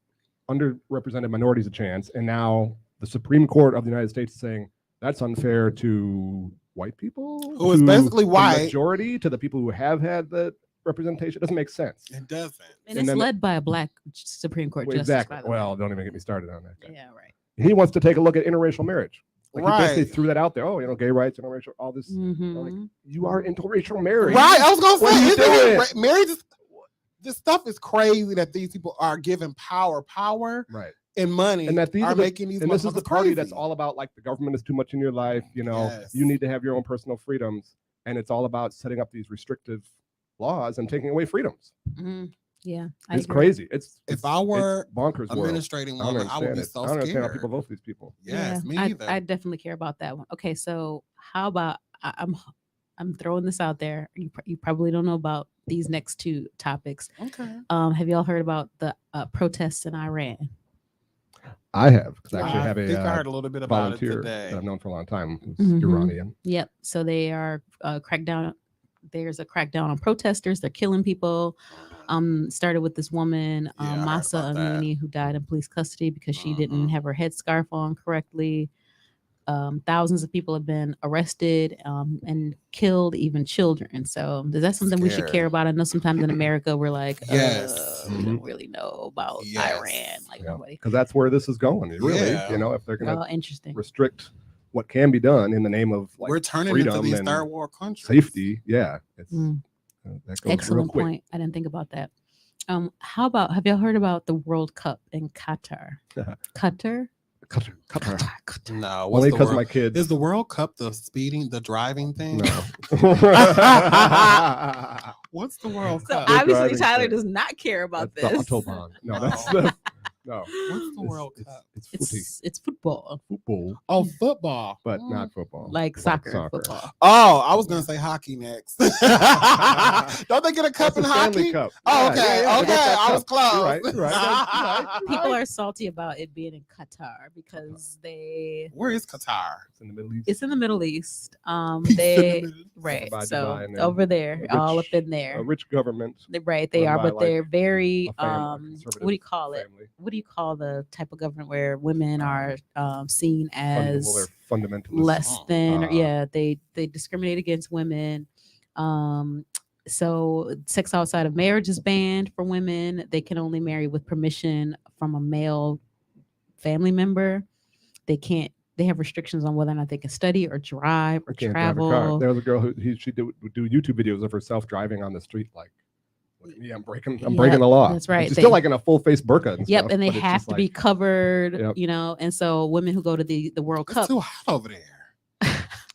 underrepresented minorities a chance. And now the Supreme Court of the United States is saying that's unfair to white people, Who is to basically the white. majority, to the people who have had the representation. It doesn't make sense. It doesn't. and and it's then- led by a black Supreme Court justice. Exactly. By the Well, way. don't even get me started on that guy. Yeah. Right. He wants to take a look at interracial marriage. Like he basically Right. threw that out there. Oh, gay rights, interracial, all this. Mhm. You are interracial marriage. Right. I was gonna What are say, you isn't it doing? marriage is this stuff is crazy that these people are given power Right. and money And that these are are the- making these And this is the motherfuckers party that's crazy. all about like the government is too much in your life. Yes. You need to have your own personal freedoms. And it's all about setting up these restrictive laws and taking away freedoms. Mhm. Yeah. I It's agree. crazy. It's I were bonkers world. administrating I don't woman, I would understand be it. so I don't understand how scared. people vote for these people. Yes, me I, either. I definitely care about that one. Okay, so how about I'm throwing this out there. You probably don't know about these next two topics. Okay. Have y'all heard about the protests in Iran? I have because I actually I have think I a heard a little bit about it volunteer today. that I've known for a long time who's Mhm. Iranian. Yep. So they are crackdown. There's a crackdown on protesters. They're killing people. Started with this woman, Yeah, I heard Masa about that. Amini, who died in police custody because she didn't Mhm. have her headscarf on correctly. Thousands of people have been arrested and killed, even children. So is that something we should Scary. care about? I know sometimes in America we're like, Yes. we don't really know about Iran. Yes. Like nobody. Because that's where this is going. Really, Yeah. if they're going Oh, to interesting. restrict what can be done in the name of like We're turning freedom into these and third world countries. safety, it's Mm. that goes real Excellent quick. point. I didn't think about that. How about, have y'all heard about the World Cup in Qatar? Qatar? Qatar. No, what's Only the because World- my kids. Is the World Cup the driving thing? No. What's the World So Cup? I- obviously driving Tyler thing. does not care about That's this. the autobahn. No, No. that's the no. What's the World Cup? It's footy, It's football, football, Oh, football. but Mm. not football. like soccer, football. Oh, I was gonna say hockey next. Don't they get a cup That's in the Stanley hockey? Cup. Oh, Yeah, okay, yeah, yeah, they okay. get that I was cup. close. You're right. You're right. People are salty about it being in Qatar because Where is Qatar? It's in the Middle East. it's in the Middle East. It's in the They middle. right, by so Dubai and then over there, a all up rich- in there. A rich government. Right, they run are, by, but like, they're very a family, what do you call it? family. What do you call the type of government where women are seen Well, they're as fundamentalists. less than, or, Uh, yeah, they discriminate against women. So sex outside of marriage is banned for women. They can only marry with permission from a male family member. They have restrictions on whether or not they can study or drive or I can't drive a car. travel. There was a girl she would do YouTube videos of herself driving on the street, like, yeah, I'm breaking Yep, the law. that's right. She's They- still like in a full face burqa. And Yep, stuff, and they but it's have just to be like, covered, Yep. and so women who go to the World It's Cup, too hot over there.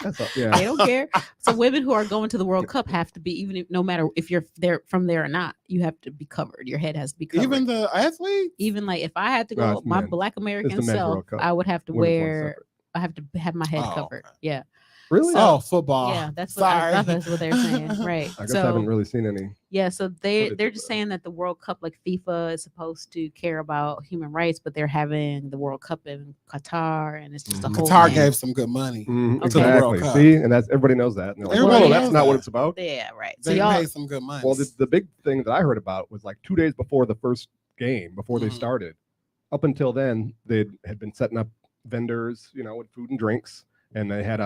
That's they yeah. don't care. So women who are going to the World Cup have to be, even if, no matter if you're there from there or not, you have to be covered. Your head has to be covered. Even the athletes. Even like if I had to No, go, it's my men. Black It's American the men's self, World Cup. I would have to Women's one's wear. separate. I have to have my head Oh, covered. okay. Yeah, Really? Oh, football. yeah. That's what I Sorry. thought that's what they're saying. Right. I guess I haven't really seen any. Yeah, so footage they're of just that. saying that the World Cup, like FIFA, is supposed to care about human rights, but they're having the World Cup in Qatar, and it's just a whole Qatar thing. gave some good money. Mhm, Okay. Exactly. Cup. See, and that's everybody knows that. And they're like, Everybody no, that's knows not what that. it's about. Yeah, right. So They y'all, paid some good money. Well, the big thing that I heard about was like 2 days before the first game, before they Mhm. started. Up until then, they had been setting up vendors, with food and drinks, and they had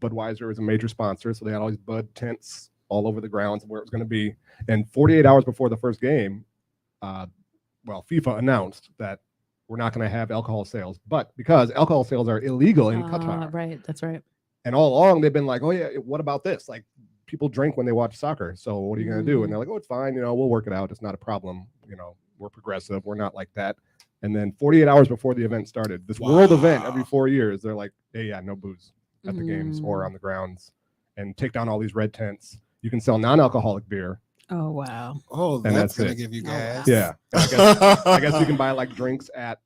Budweiser as a major sponsor, so they had all these Bud tents all over the grounds where it was going to be. And 48 hours before the first game, FIFA announced that we're not going to have alcohol sales, but because alcohol sales are illegal in Qatar, right? That's right. and all along they've been like, oh yeah, what about this? Like, people drink when they watch soccer, so what are you going to do? And they're like, oh, it's fine, we'll work it out. It's not a problem. We're progressive. We're not like that. And then 48 hours before the event started, this world event every Wow. 4 years, they're like, hey, yeah, no booze at the games or on the grounds, and take down all these red tents. You can sell non-alcoholic beer. Oh wow. Oh, And that's that's gonna it. give you Oh, gas. wow. Yeah. I guess you can buy like drinks at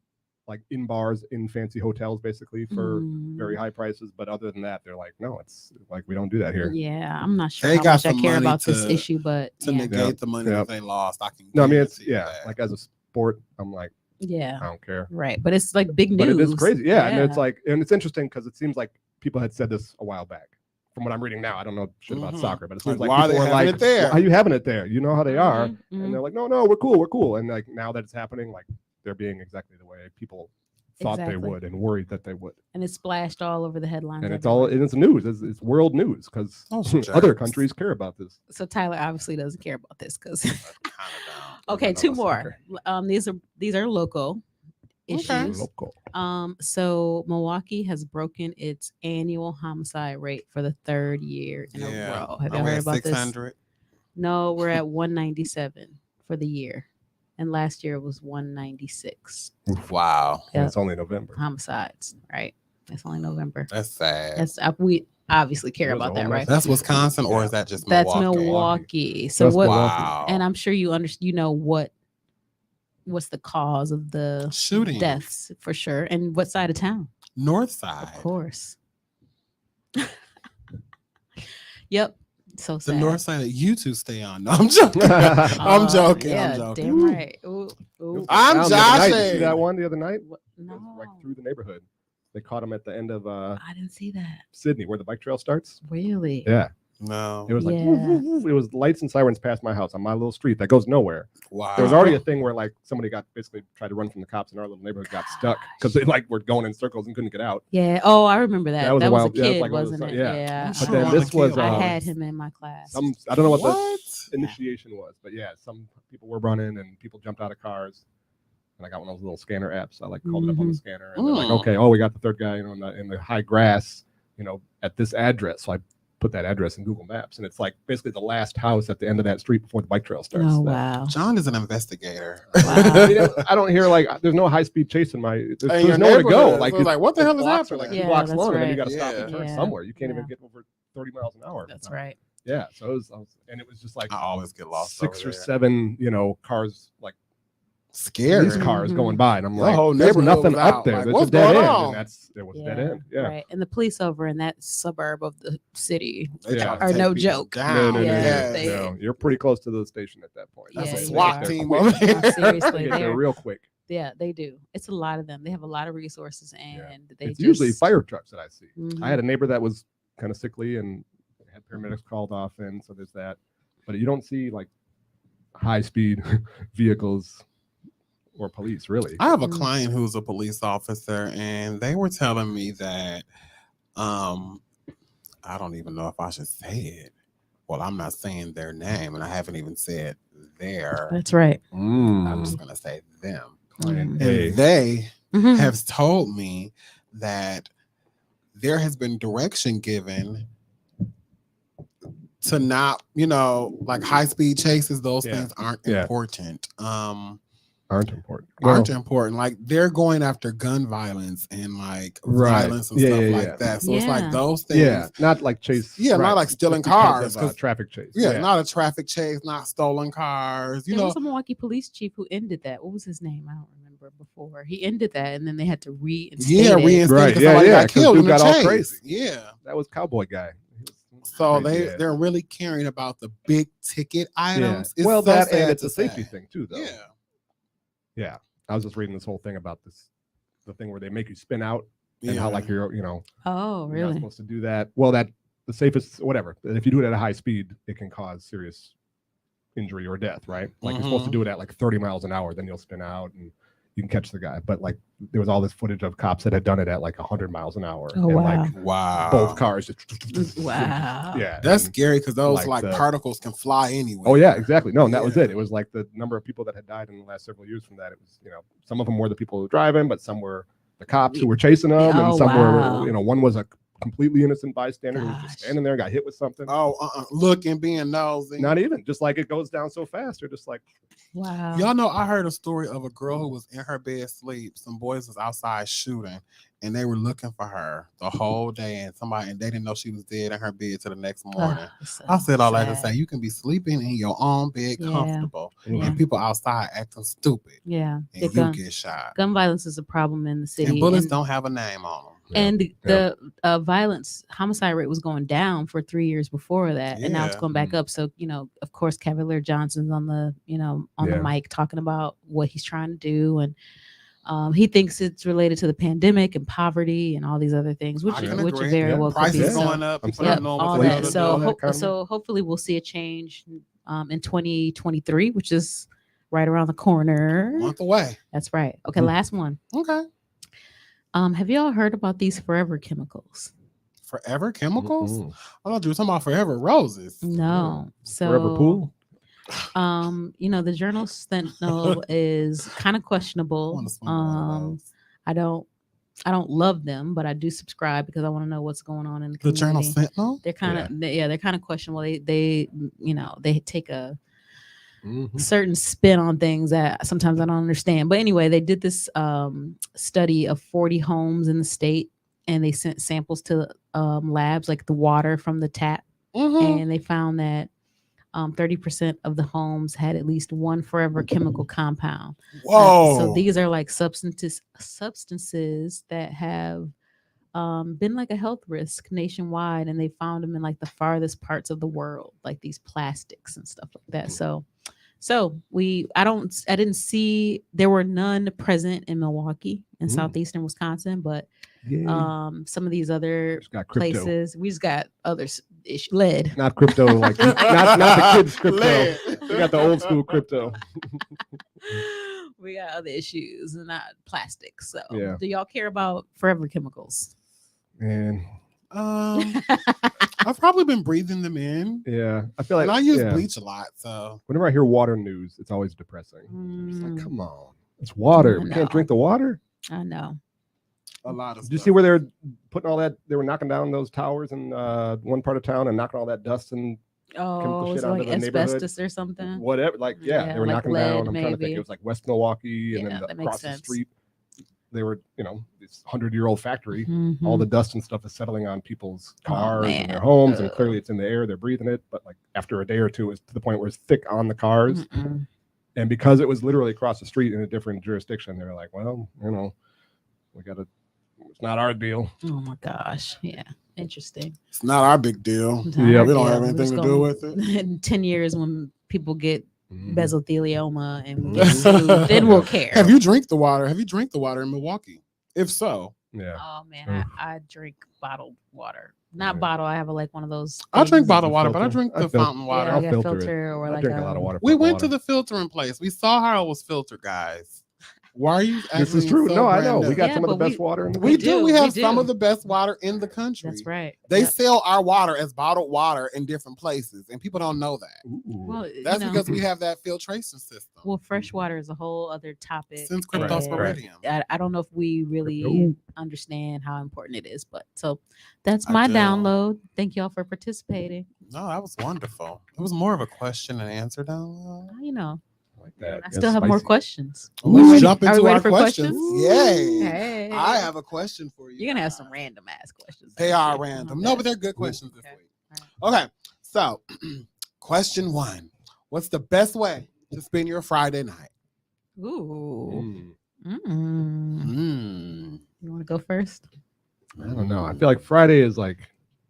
like in bars in fancy hotels, basically for very high prices. But other than that, they're like, no, it's like we don't do that here. Yeah, I'm not sure They how got much I some care money about this to- issue, but To yeah. negate the money Yeah. that they lost, I can. No, I mean it's guarantee you that. like as a sport, I'm like, Yeah, I don't care. right. But it's like big news. But it is crazy. Yeah. And it's like, and it's interesting because it seems like people had said this a while back. From what I'm reading now, I don't know shit about Mhm. soccer, but it Like, seems like why are people they were having like, it there? why are you having it there? You know how they are. Mhm, And mhm. they're like, no, we're cool. And like now that it's happening, like they're being exactly the way people thought Exactly. they would and worried that they would. And it's splashed all over the headlines. And it's all, everywhere. and it's news. It's world news because Those other jerks. countries care about this. So Tyler obviously doesn't care about this because. Kinda don't. Okay, know two about more. These are local Okay. issues. Local. So Milwaukee has broken its annual homicide rate for the third year in a row. Have Are y'all we heard at about this? 600? No, we're at 197 for the year, and last year it was 196 Wow, Yeah. And it's only November. homicides. Right? It's only November. that's sad. That's we obviously care It was about a that, whole right? mess. That's Wisconsin, or Yeah. is that just That's Milwaukee? Milwaukee. So That's what? Milwaukee. Wow. And I'm sure you know what's the cause of the Shooting deaths for sure, and what side of town? North Of side. course. Yep. So The sad. north side that you two stay on. No, I'm joking. I'm joking. Yeah, I'm joking. damn right. Ooh, ooh. I'm Down the other night. You see joshing. that one the other night? What? It was, No, like through the neighborhood. They caught him at the end of I didn't see that. Sydney, where the bike trail starts. Really? Yeah. No. It was like Yeah. it was lights and sirens past my house on my little street that goes nowhere. Wow. There was already a thing where like somebody got basically tried to run from the cops in our little neighborhood, got stuck because they like were going in circles and couldn't get out. Yeah. Oh, I remember that. That was a That was a wild- yeah, it was kid, like one of those- wasn't it? yeah. Yeah. I'm But sure then one of the this was kids I was- had him in my class. I don't know what the What? initiation was, but yeah, some people were running and people jumped out of cars. And I got one of those little scanner apps. I like called it up on the scanner, and they're like, Mm. okay, we got the third guy, in the high grass, at this address. So I put that address in Google Maps, and it's like basically the last house at the end of that street before the bike trail starts. Oh, That- wow. John is an investigator. Wow. I don't hear like there's no high speed chase in my. In There's your nowhere to go. neighborhood. Like So it's like, what the hell is blocks are happening? like Yeah, 2 blocks that's long, and then you right. got to stop and Yeah. turn Yeah. somewhere. You can't Yeah. even get over 30 miles an hour. That's right. Yeah. So and it was just like I always get lost. 6 over or there. 7, cars, like Scary. these cars Mhm. going by, and I'm Your like, whole there's neighborhood nothing was up out. there. Like, There's what's a dead going end, on? and there was a dead end. Yeah. Right. And the police over in that suburb of the city They Yeah. try to are take no people joke. No, Down. no, no, Yeah, no, they- no. You're pretty close to the station at that point. That's Yeah, a you SWAT are. team Quick. over No, there. seriously, They get there they're- real quick. Yeah, they do. It's a lot of them. They have a lot of resources, and they It's usually just- fire trucks that I see. Mhm. I had a neighbor that was kind of sickly and had paramedics called off in, so there's that. But you don't see like high speed vehicles or police really. I have a Mm. client who's a police officer, and they were telling me that I don't even know if I should say it. Well, I'm not saying their name, and I haven't even said their. That's right. I'm just gonna say them. Client Mhm. A. And they Mhm. have told me that there has been direction given to not, like high speed chases, those Yeah. things aren't Yeah. important. Aren't important. Aren't important. Like they're going after gun violence and like Right. violence and Yeah, stuff yeah, like yeah. that. So it's Yeah. like those things. Yeah, not like chase. Yeah, not right, like stealing just because cars, of, 'cause- traffic chase. Yeah, not a traffic chase, not stolen cars. There was a Milwaukee police chief who ended that. What was his name? I don't remember before. He ended that, and then they had to reinstate yeah, it. reinstated Right, because yeah, somebody yeah, got 'cause killed in dude the got all chase. crazy. Yeah. That was cowboy guy. So Crazy, yeah. they're really caring about the big ticket items. It's Well, so that sad and it's to a safety say. thing too, though. Yeah. Yeah. I was just reading this whole thing about the thing where they make you spin out and how Yeah. like you're Oh, you're not really? supposed to do that. Well, the safest, whatever. If you do it at a high speed, it can cause serious injury or death, right? Like you're supposed to Mhm. do it at like 30 miles an hour, then you'll spin out and you can catch the guy. But like there was all this footage of cops that had done it at like 100 miles an hour. Oh, and wow. like Wow. both cars just Wow. Yeah. That's and- scary because those like like the- particles can fly anyway. Oh yeah, exactly. No, and that was Yeah. it. It was like the number of people that had died in the last several years from that. It was, some of them were the people who were driving, but some were the cops who were chasing them, Oh, and some wow. were, one was a completely innocent bystander who was Gosh. just standing there and got hit with something. Oh, looking, being nosy. Not even, just like it goes down so fast. They're just like, Wow. Y'all know, I heard a story of a girl who was in her bed asleep. Some boys was outside shooting, and they were looking for her the whole day. And they didn't know she was dead in her bed till the next morning. I said all that to say, you can be sleeping in your own bed, Yeah. comfortable, Yeah. and people outside acting stupid, Yeah. and The you gun, get shot. gun violence is a problem in the city. And bullets and- don't have a name on them. And the violence homicide rate was going down for 3 years before that, and now it's Yeah. going back up. So of course, Cavalier Johnson's on the on Yeah. the mic talking about what he's trying to do, and he thinks it's related to the pandemic and poverty and all these other things, which I can which agree. very Yeah. well could be. Prices Yeah. going up. I'm People saying. don't know all what the that. hell to So do. that economy. so hopefully we'll see a change in 2023, which is right around the corner. Month away. That's right. Okay, Mm. last one. Okay. Have you all heard about these forever chemicals? Forever chemicals? Mm-mm. I thought you were talking about forever roses. No. So Forever pool. The Journal Sentinel is kind of I questionable. wanna swing one of those. I don't love them, but I do subscribe because I want to know what's going on in the The community. Journal Sentinel? They're kind of they're kind of questionable. They take a Mhm. certain spin on things that sometimes I don't understand. But anyway, they did this study of 40 homes in the state, and they sent samples to labs, like the water from the tap, Mhm. and they found that 30% of the homes had at least one forever chemical compound. Whoa. So these are like substances that have been like a health risk nationwide, and they found them in like the farthest parts of the world, like these plastics and stuff like that. So So I didn't see, there were none present in Milwaukee in Ooh. southeastern Wisconsin, but Yay. some of these other Just got crypto. places, we just got others lead. Not crypto, like not the kids crypto. Lead. We got the old school crypto. We got other issues, not plastic. So, Yeah. do y'all care about forever chemicals? Man, I've probably been breathing them in. yeah. I feel like And I use yeah. bleach a lot, so Whenever I hear water news, it's always depressing. It's Mm, like, come on, it's water. I We know. can't drink the water. I know. a lot of Did you stuff. see where they're putting all that? They were knocking down those towers in one part of town and knocking all that dust and Oh, shit it's onto like the neighborhood. asbestos or something. whatever. Like, yeah, Yeah, they were like knocking lead, down. I'm trying to think. maybe. It was like West Milwaukee, and Yeah, then that makes across the sense. street, they were, this 100-year-old factory. All Mhm. the dust and stuff is settling on people's cars and their man. homes, and Ugh. clearly it's in the air. They're breathing it, but like after a day or two, it's to the point where it's thick on the cars. Mm-mm. And because it was literally across the street in a different jurisdiction, they were like, well, we got to. It's not our deal. Oh my gosh. Yeah. Interesting. It's not our big deal. Yeah, We don't have we're anything just to do gonna- with it. In 10 years, when people get Mhm. mesothelioma and Mhm. get sued, then we'll care. Have you drank the water? Have you drank the water in Milwaukee? If so, Yeah. Oh man, Ugh. I drink bottled water. Not Yeah. bottle. I have like one of those. I drink things. bottled The water, but I filter. drink I the fil- fountain Yeah, water. I I'll got filter it. filter or I like drink a lot of water. We fountain went water. to the filtering place. We saw how it was filtered, guys. Why are you? This is acting true. so No, I brand know. new? We got Yeah, some of the but best water in the We country. do. do, We we have some do. of the best water in the country. That's right. They Yep. sell our water as bottled water in different places, and people don't know that. Ooh. Well, That's you know, because we have that filtration system. well, fresh water is a whole other topic. Since Right, cryptosporidium. I don't know if we really Crypto. understand how important it is, but so that's I my do. download. Thank y'all for participating. No, that was wonderful. It was more of a question and answer download. You know, I like that. I That's still have more spicy. questions. Well, Are we let's ready- jump are we into ready our for questions. Yay! Hey. I have a question for you. You're gonna have guys. some random ass questions. They next are week. random. Okay. No, but they're good questions this Okay. week. Okay, so question 1: what's the best way to spend your Friday night? Ooh. Mm. Mm. You want to go first? I don't know. I feel like Friday is like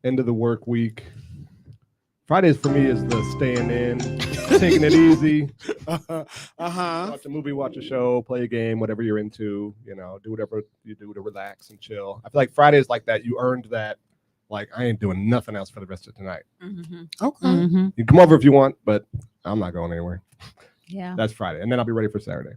end of the work week. Fridays for me is the staying in, taking it easy, Uh-huh. watch a movie, watch a show, play a game, whatever you're into, do whatever you do to relax and chill. I feel like Fridays like that, you earned that. Like, I ain't doing nothing else for the rest of tonight. Mm-hmm. Okay. Mm-hmm. You can come over if you want, but I'm not going anywhere. Yeah. That's Friday. And then I'll be ready for Saturday.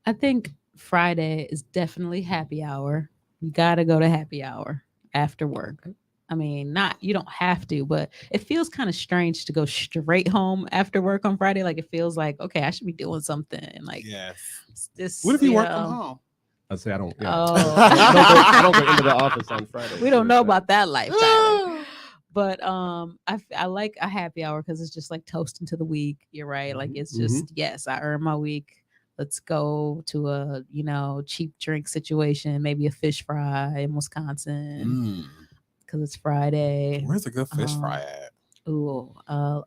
I think Friday is definitely happy hour. You got to go to happy hour after work. I mean, you don't have to, but it feels kind of strange to go straight home after work on Friday. Like, it feels like, okay, I should be doing something. Like, Yes. this. What if you work know, from home? I'd say I don't. Yeah. Oh, I don't go into the office on Friday. we don't know Thursday. about that life, Tyler. But I like a happy hour because it's just like toasting to the week. You're right. Like, it's just yes, I earned my week. Let's go to a cheap drink situation, maybe a fish fry in Wisconsin Mm. because it's Friday. Where's a good fish fry at? Ooh, A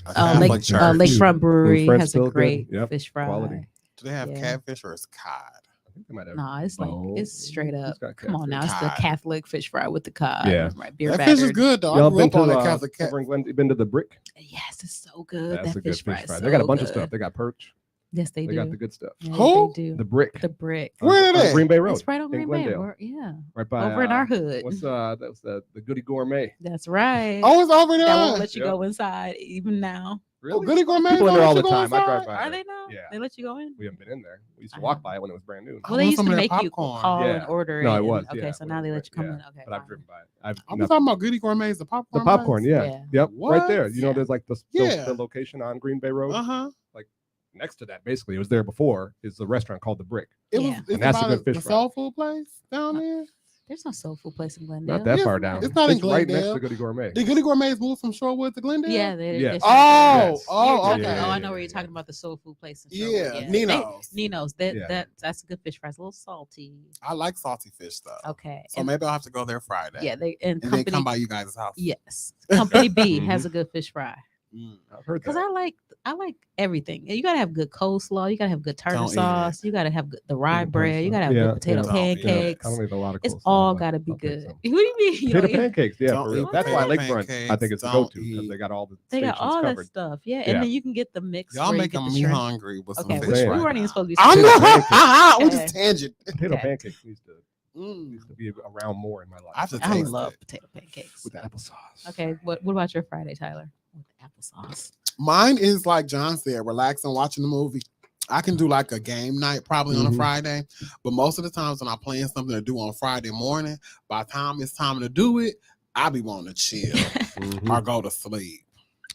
Catholic Lake church. Lakefront Brewery has a Frenchville, good. great Yep, fish fry. quality. Do they have Yeah. catfish or is cod? I think they might have. Nah, it's like it's both. straight up. It's got Come on now, catfish. it's the Cod. Catholic fish fry with the cod. Yeah. Right. Beer That battered. fish is good though. Y'all I grew been up on to that Catholic cat. over in Glen, you been to the Brick? Yes, it's so good. That's that a good fish fry. fish fry. is They got a so bunch of good. stuff. They got perch. Yes, they They do. got the good stuff. Yeah, Who? they do. The Brick. The brick. Where on are they? Green Bay Road. It's right on in Green Bay. Glendale. Yeah. Right by Over in our hood. What's that was the Goody Gourmet. That's right. Oh, it's over there. that won't let you Yep. go inside even now. Oh, Goody Gourmet. People in there all the time. I drive by. Are there. they now? Yeah. They let you go in? We haven't been in there. We used to I walk know. by it when it was brand new. I Well, they want used some to of their make you popcorn. call Yeah. and order No, it in. was. Okay, yeah, so when now it they was let you come brand- in. Okay. But I've fine. driven by it. I've I'm nothing- talking about Goody Gourmet's the popcorn. the popcorn. Yeah. Yeah. Yep. Right there. What? You know, Yeah. there's like the Yeah. location on Green Bay Road. Uh huh. Next to that, basically, it was there before. Is the restaurant called the Brick. It Yeah. was. It's And that's a about good fish the fry. soul food place down there. There's no soul food place in Glendale. Not that Yeah, far down. it's not in right next Glendale. to Goody Gourmet. Did Goody Gourmet's move from Shorewood to Glendale? Yeah. They, Yes. they- Oh, Yes. oh, You're okay. talking- Yeah, oh, I yeah, know where yeah, you're talking yeah. about the soul food place. in Yeah, Sherwood. Nino's. Nino's. Yeah. That's a good fish fry. It's a little salty. I like salty fish though. Okay. So and- maybe I'll have to go there Friday. yeah, they and And then company. come by you guys' house. Yes, Company B Mhm. has a good fish fry. I've heard Because that. I like everything. You gotta have good coleslaw. You gotta have good tartar Don't eat sauce. You gotta have the rye bread. You gotta have Yeah, good potato yeah. I pancakes. don't eat a lot of It's coleslaw, all but gotta be I'll take good. some. What do you mean? You Potato don't eat- pancakes, yeah, Don't for real. eat That's why potato Lakefront, I think, pancakes. is the Don't go-to because they eat- got all the They got stations all covered. that stuff. Yeah. Yeah. And then you can get the mix. Y'all where you making get the me shrimp. hungry with some Okay, fish saying. we right weren't even now. supposed to be I saying know. that. We Okay. just tangent. Potato Okay. pancakes needs to be around more in my life. I have to I taste love it. potato pancakes. with the applesauce. Okay, what about your Friday, Tyler? With the applesauce. Mine is like John said, relaxing, watching the movie. I can do like a game night probably on a Mhm. Friday, but most of the times when I'm playing something to do on Friday morning, by the time it's time to do it, I be wanting to chill Mhm. or go to sleep.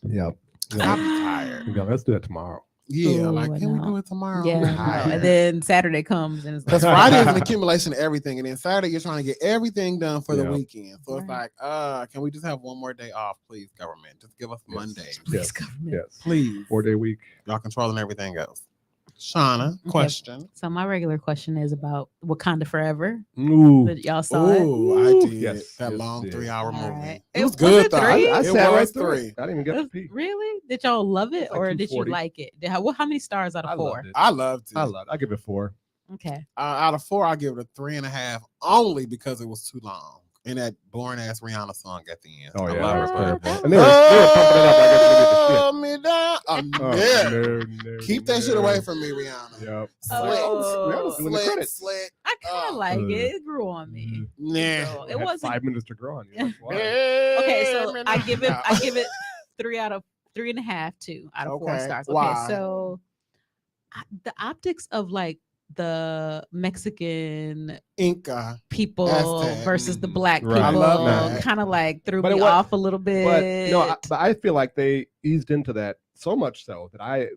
Yep. 'Cause I be tired. Yeah, let's do that tomorrow. Yeah, Ooh, like I can we know. do it tomorrow? Yeah, I'm no. tired. And then Saturday comes and it's like Because Friday is an accumulation of everything, and then Saturday you're trying to get everything done for the Yeah. weekend. So it's Right. like, can we just have one more day off, please, government? Just give us Yes. Monday, please, Yes. government. Yes. please. 4-day week. Y'all controlling everything else. Shauna, question. So my regular question is about Wakanda Forever. Ooh. That y'all saw it. Ooh, I Ooh, did yes, that yes, long yes. 3-hour All movie. right. It was Was good it though. three? I It sat right was through three. it. I didn't even get to pee. Really? Did y'all love it, It's like or did you 240. like it? How many stars out I of 4? loved it. I loved it. I loved it. I give it 4. Okay. Out of 4, I give it a 3.5, only because it was too long. And that boring ass Rihanna song at the end. Oh I yeah, love that her, was but- terrible. And they were pumping it up like it's gonna be the Hold me down. shit. No. Keep that shit away from me, Rihanna. Yep. Slick. Rihanna's doing the Slick, credits. slick. I kind of like it. It grew on Mm-hmm. me. Nah. So It it wasn't 5 minutes to grow on you. Like, why? okay. So Hey, I give it. no. I give it 3.5, 2 out of 4 Okay, stars. Okay. why? So the optics of like the Mexican Inca. people Aztec. versus the black Right. I people love that. kind of like threw But it me wa- off a little bit. But no, but I feel like they eased into that so much so that I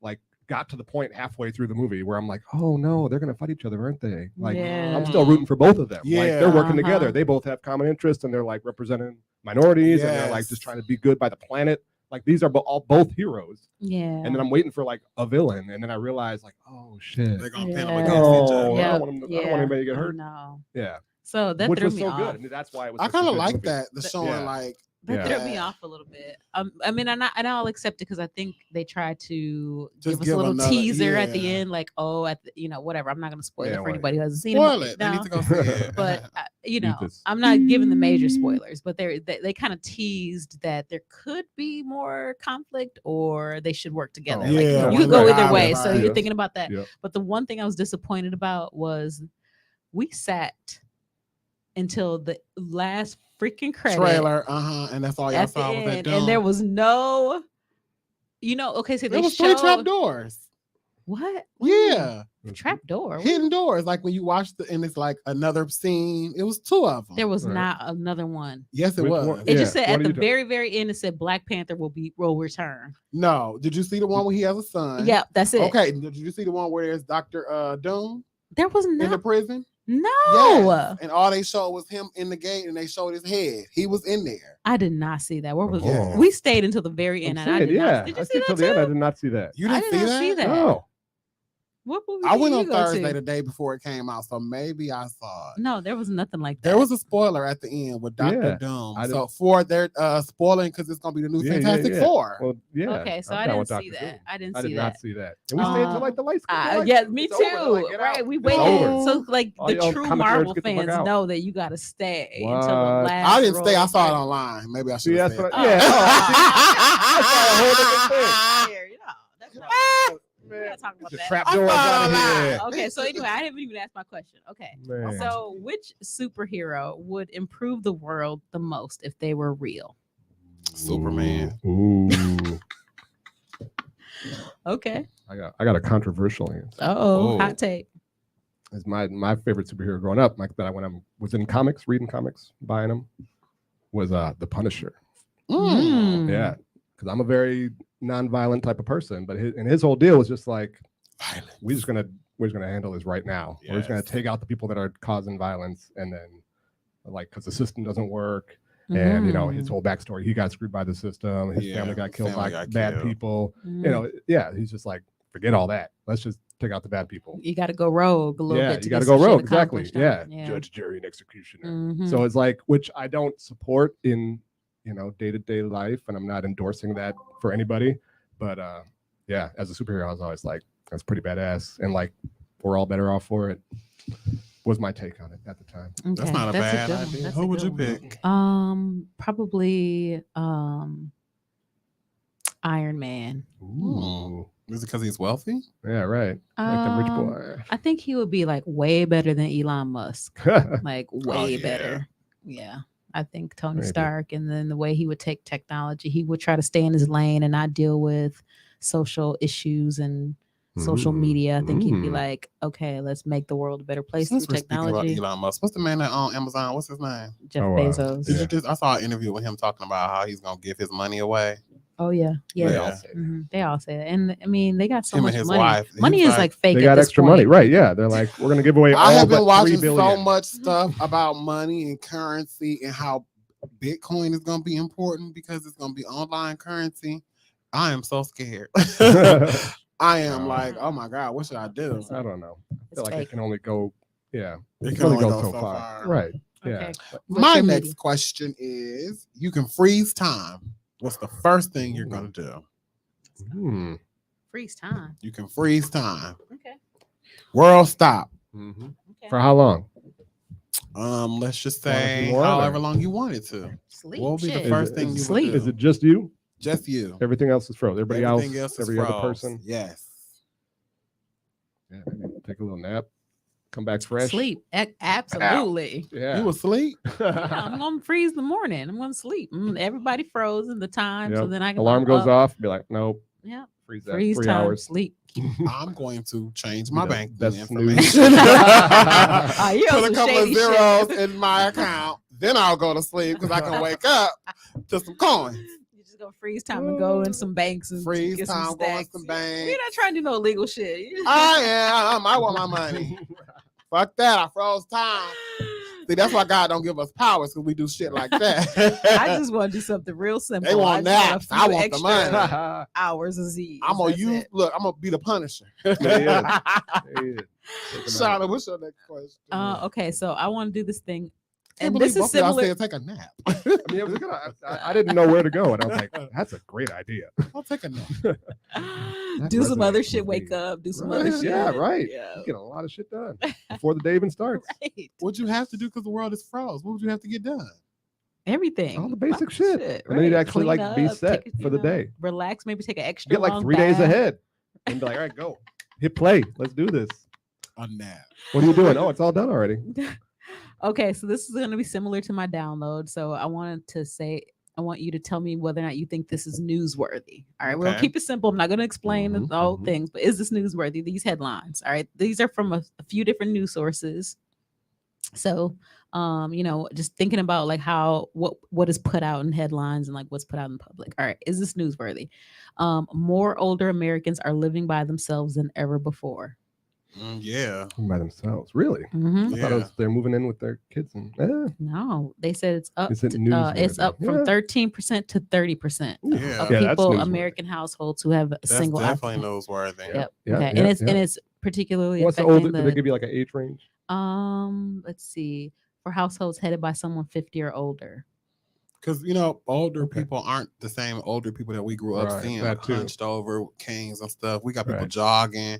like got to the point halfway through the movie where I'm like, oh no, they're gonna fight each other, aren't they? Like Yeah. I'm still rooting for both of them. Like Yeah. they're working Uh-huh. together. They both have common interests and they're like representing minorities and they're like Yes. just trying to be good by the planet. Like these are both heroes. Yeah. And then I'm waiting for like a villain, and then I realize like, oh shit. They're going to pin them Yeah. against each No, other. I don't want him to- I don't want anybody to get I hurt. know. Yeah, So that which threw was me so off. good. And that's why it was. I such a kind of good like movie. that. The showing Yeah. like That Yeah. threw me off a little bit. I mean, and I'll accept it because I think they tried to Just give us give a little another- teaser at the yeah. end, like, oh, at the, whatever. I'm not going to spoil Yeah, it for well, anybody who hasn't seen spoil it. it. They No, need to go see it. but Use this. I'm not giving the major spoilers, but they kind of teased that there could be more conflict or they should work together. Oh, Like, yeah, you one could go way or either the way. other. So Yeah. you're thinking about that. Yeah. But the one thing I was disappointed about was we sat until the last freaking credit trailer, and that's all y'all at the saw was that end, dome. and there was no, okay, so there they was 3 showed trap doors. what? Yeah, Trap door. hidden doors. Like when you watch and it's like another scene. It was 2 of them. There was Right. not another one. Yes, it Which was. one? It Yeah, just said what at are the you talking- very, very end, it said Black Panther will return. No, did you see the one where he has a son? Yeah, that's it. Okay, did you see the one where there's Dr. Doom There was in the no. prison? No, Yes. And all they showed was him in the gate, and they showed his head. He was in there. I did not see that. Where was Oh. we stayed until the very I'm end, and I saying, did yeah, not. Did you I see stayed till that the end. I too? did not see that. You I didn't did see not that? see that. No. What movie I did went you on go Thursday to? the day before it came out, so maybe I saw it. No, there was nothing like that. There was a spoiler at the end with Dr. Yeah, Doom. I So for their spoiling because it's gonna be the new Yeah, Fantastic yeah. Four. Well, yeah. Okay, so I'm I down didn't with see Dr. that. Doom. I didn't I see did that. not see that. And we stayed until like the lights. Yeah, me It's too. over. Like, get Right, out. we It's waited. over. So like All the y'all true comic nerds, Marvel get the fuck fans out. know that you got to stay until the What? last. I didn't stay. I roll saw it credit. online. Maybe I See, should have that's said. what that. I- yeah. Oh, I saw a whole different thing. Here, you know, that's not- Man, We're not talking about the that. trap I doors saw out it of here. online. Okay, so anyway, I didn't even ask my question. Okay, Man. so which superhero would improve the world the most if they were real? Superman. Ooh. Okay. I got a controversial answer. Oh, hot take. It's my favorite superhero growing up, like that when I was in comics, reading comics, buying them, was the Punisher. Mm. Yeah, because I'm a very non-violent type of person, but his whole deal was just like, we're just gonna handle this right now. We're just gonna Yes. take out the people that are causing violence, and then like because the system doesn't work, and you know his Mm. whole backstory, he got screwed by the system, his Yeah, family got killed family by got bad killed. people. Mm. You know, yeah, he's just like, forget all that. Let's just take out the bad people. You got to go rogue a little Yeah, bit. you got to go rogue, exactly. accomplished, Yeah. huh? Judge, jury, and executioner. Mhm. So it's like, which I don't support in day-to-day life, and I'm not endorsing that for anybody. But yeah, as a superhero, I was always like, that's pretty badass, and like we're all better off for it. Was my take on it at the time. That's Okay, not a bad good one. idea. That's Who a would you good one. pick? Probably Iron Man. Ooh. Is it because he's wealthy? Yeah, right. Like the rich Um, boy. I think he would be like way better than Elon Musk. Like way yeah. better. Yeah. I think Tony Maybe. Stark, and then the way he would take technology, he would try to stay in his lane and not deal with social issues and social media. I think he'd be like, okay, let's make the world a better place through Since we're speaking about technology. Elon Musk, what's the man that on Amazon? What's his name? Jeff Oh, Bezos. Did Yeah. you just? I saw an interview with him talking about how he's gonna give his money away. Oh yeah, yeah. They Yeah. all say that. They all say that, and I mean, they got so Him much and his money. wife. He Money was is like fake. They at got this extra point. money, right? Yeah, they're like, we're gonna give away all I have been but watching 3 so billion. much stuff about money and currency and how Bitcoin is going to be important because it's going to be online currency. I am so scared. I am like, oh my God, what should I do? I don't know. I It's feel like fake. it can only go, yeah, It it can only go so so far. far. Right. Yeah. Okay. What's My your next media? question is: you can freeze time. What's the first thing you're going to do? Hmm. Freeze time. You can freeze time. Okay. World stop. Mhm. Okay. For how long? Let's just Long as you say want, however or- long you want it to. Sleep. What will be the shit. first it- thing is you sleep. would do? Is it just you? Just you? Everything else is frozen. Everybody Everything else, is every other froze. person. Yes. Yeah, maybe take a little nap, come back fresh. Sleep. Absolutely. Yeah. You asleep? Yeah, I'm gonna freeze in the morning. I'm gonna sleep. Everybody frozen the time, so Yep. then I can Alarm I'm goes up. off. Be like, nope. Yeah. Freeze that. Freeze 3 time. hours. Sleep. I'm going to change Be my the bank best information. Ah, you on Put a some couple of shady zeros shit. in my account. Then I'll go to sleep because I can wake up to some coins. You just gonna freeze time and go in some banks and Freeze get time, some go in stacks. some We're banks. not trying to do no illegal shit. I am. I want my money. Fuck that. I froze time. See, that's why God don't give us powers because we do shit like that. I just want to do something real simple. They want I just naps. a few I want the extra money. Hours of Z's. I'm gonna That's use. it. Look, I'm gonna be the Punisher. Yeah. Yeah. Take 'em out. Shauna, what's your next question? Okay, so I want to do this thing, Can't and believe this is both of y'all similar. said take a nap. I mean, I didn't know where to go, and I was like, "That's a great idea." I'll take a nap. That Do some other resonates shit. with Wake me. up. Do some Right, other shit. yeah, right. Yeah. You get a lot of shit done before the day even starts. Right. What'd you have to do because the world is froze? What would you have to get done? Everything. All the basic Lots of shit. And then you'd actually, Clean like, be up, set take a- for the day. Relax. Maybe take an extra. Get like long 3 days bath. ahead, and be like, "All right, go, hit play. Let's do this." A nap. What are you doing? Oh, it's all done already. Okay, so this is going to be similar to my download. So I wanted to say, I want you to tell me whether or not you think this is newsworthy. All right, we'll Okay. keep it simple. I'm not going to explain Mhm, the whole mhm. things, but is this newsworthy? These headlines. All right, these are from a few different news sources. So, just thinking about like how what is put out in headlines and like what's put out in public. All right, is this newsworthy? More older Americans are living by themselves than ever before. Yeah. By themselves, really? Mhm. I thought it Yeah. was they're moving in with their kids, and No, they said it's up. Is it It's newsworthy? up from Yeah. 13% to 30% Yeah. of Yeah, that's people, newsworthy. American households who have a That's single. definitely occupant. newsworthy. Yep. Yeah, Okay. yeah, and it's yeah. and it's particularly what's the affecting older? Did they give you like an age range? let's see, for households headed by someone 50 or older. Because older Okay. people aren't the same older people that we grew up Right, seeing, that too. hunched over, canes and stuff. We got people Right. jogging,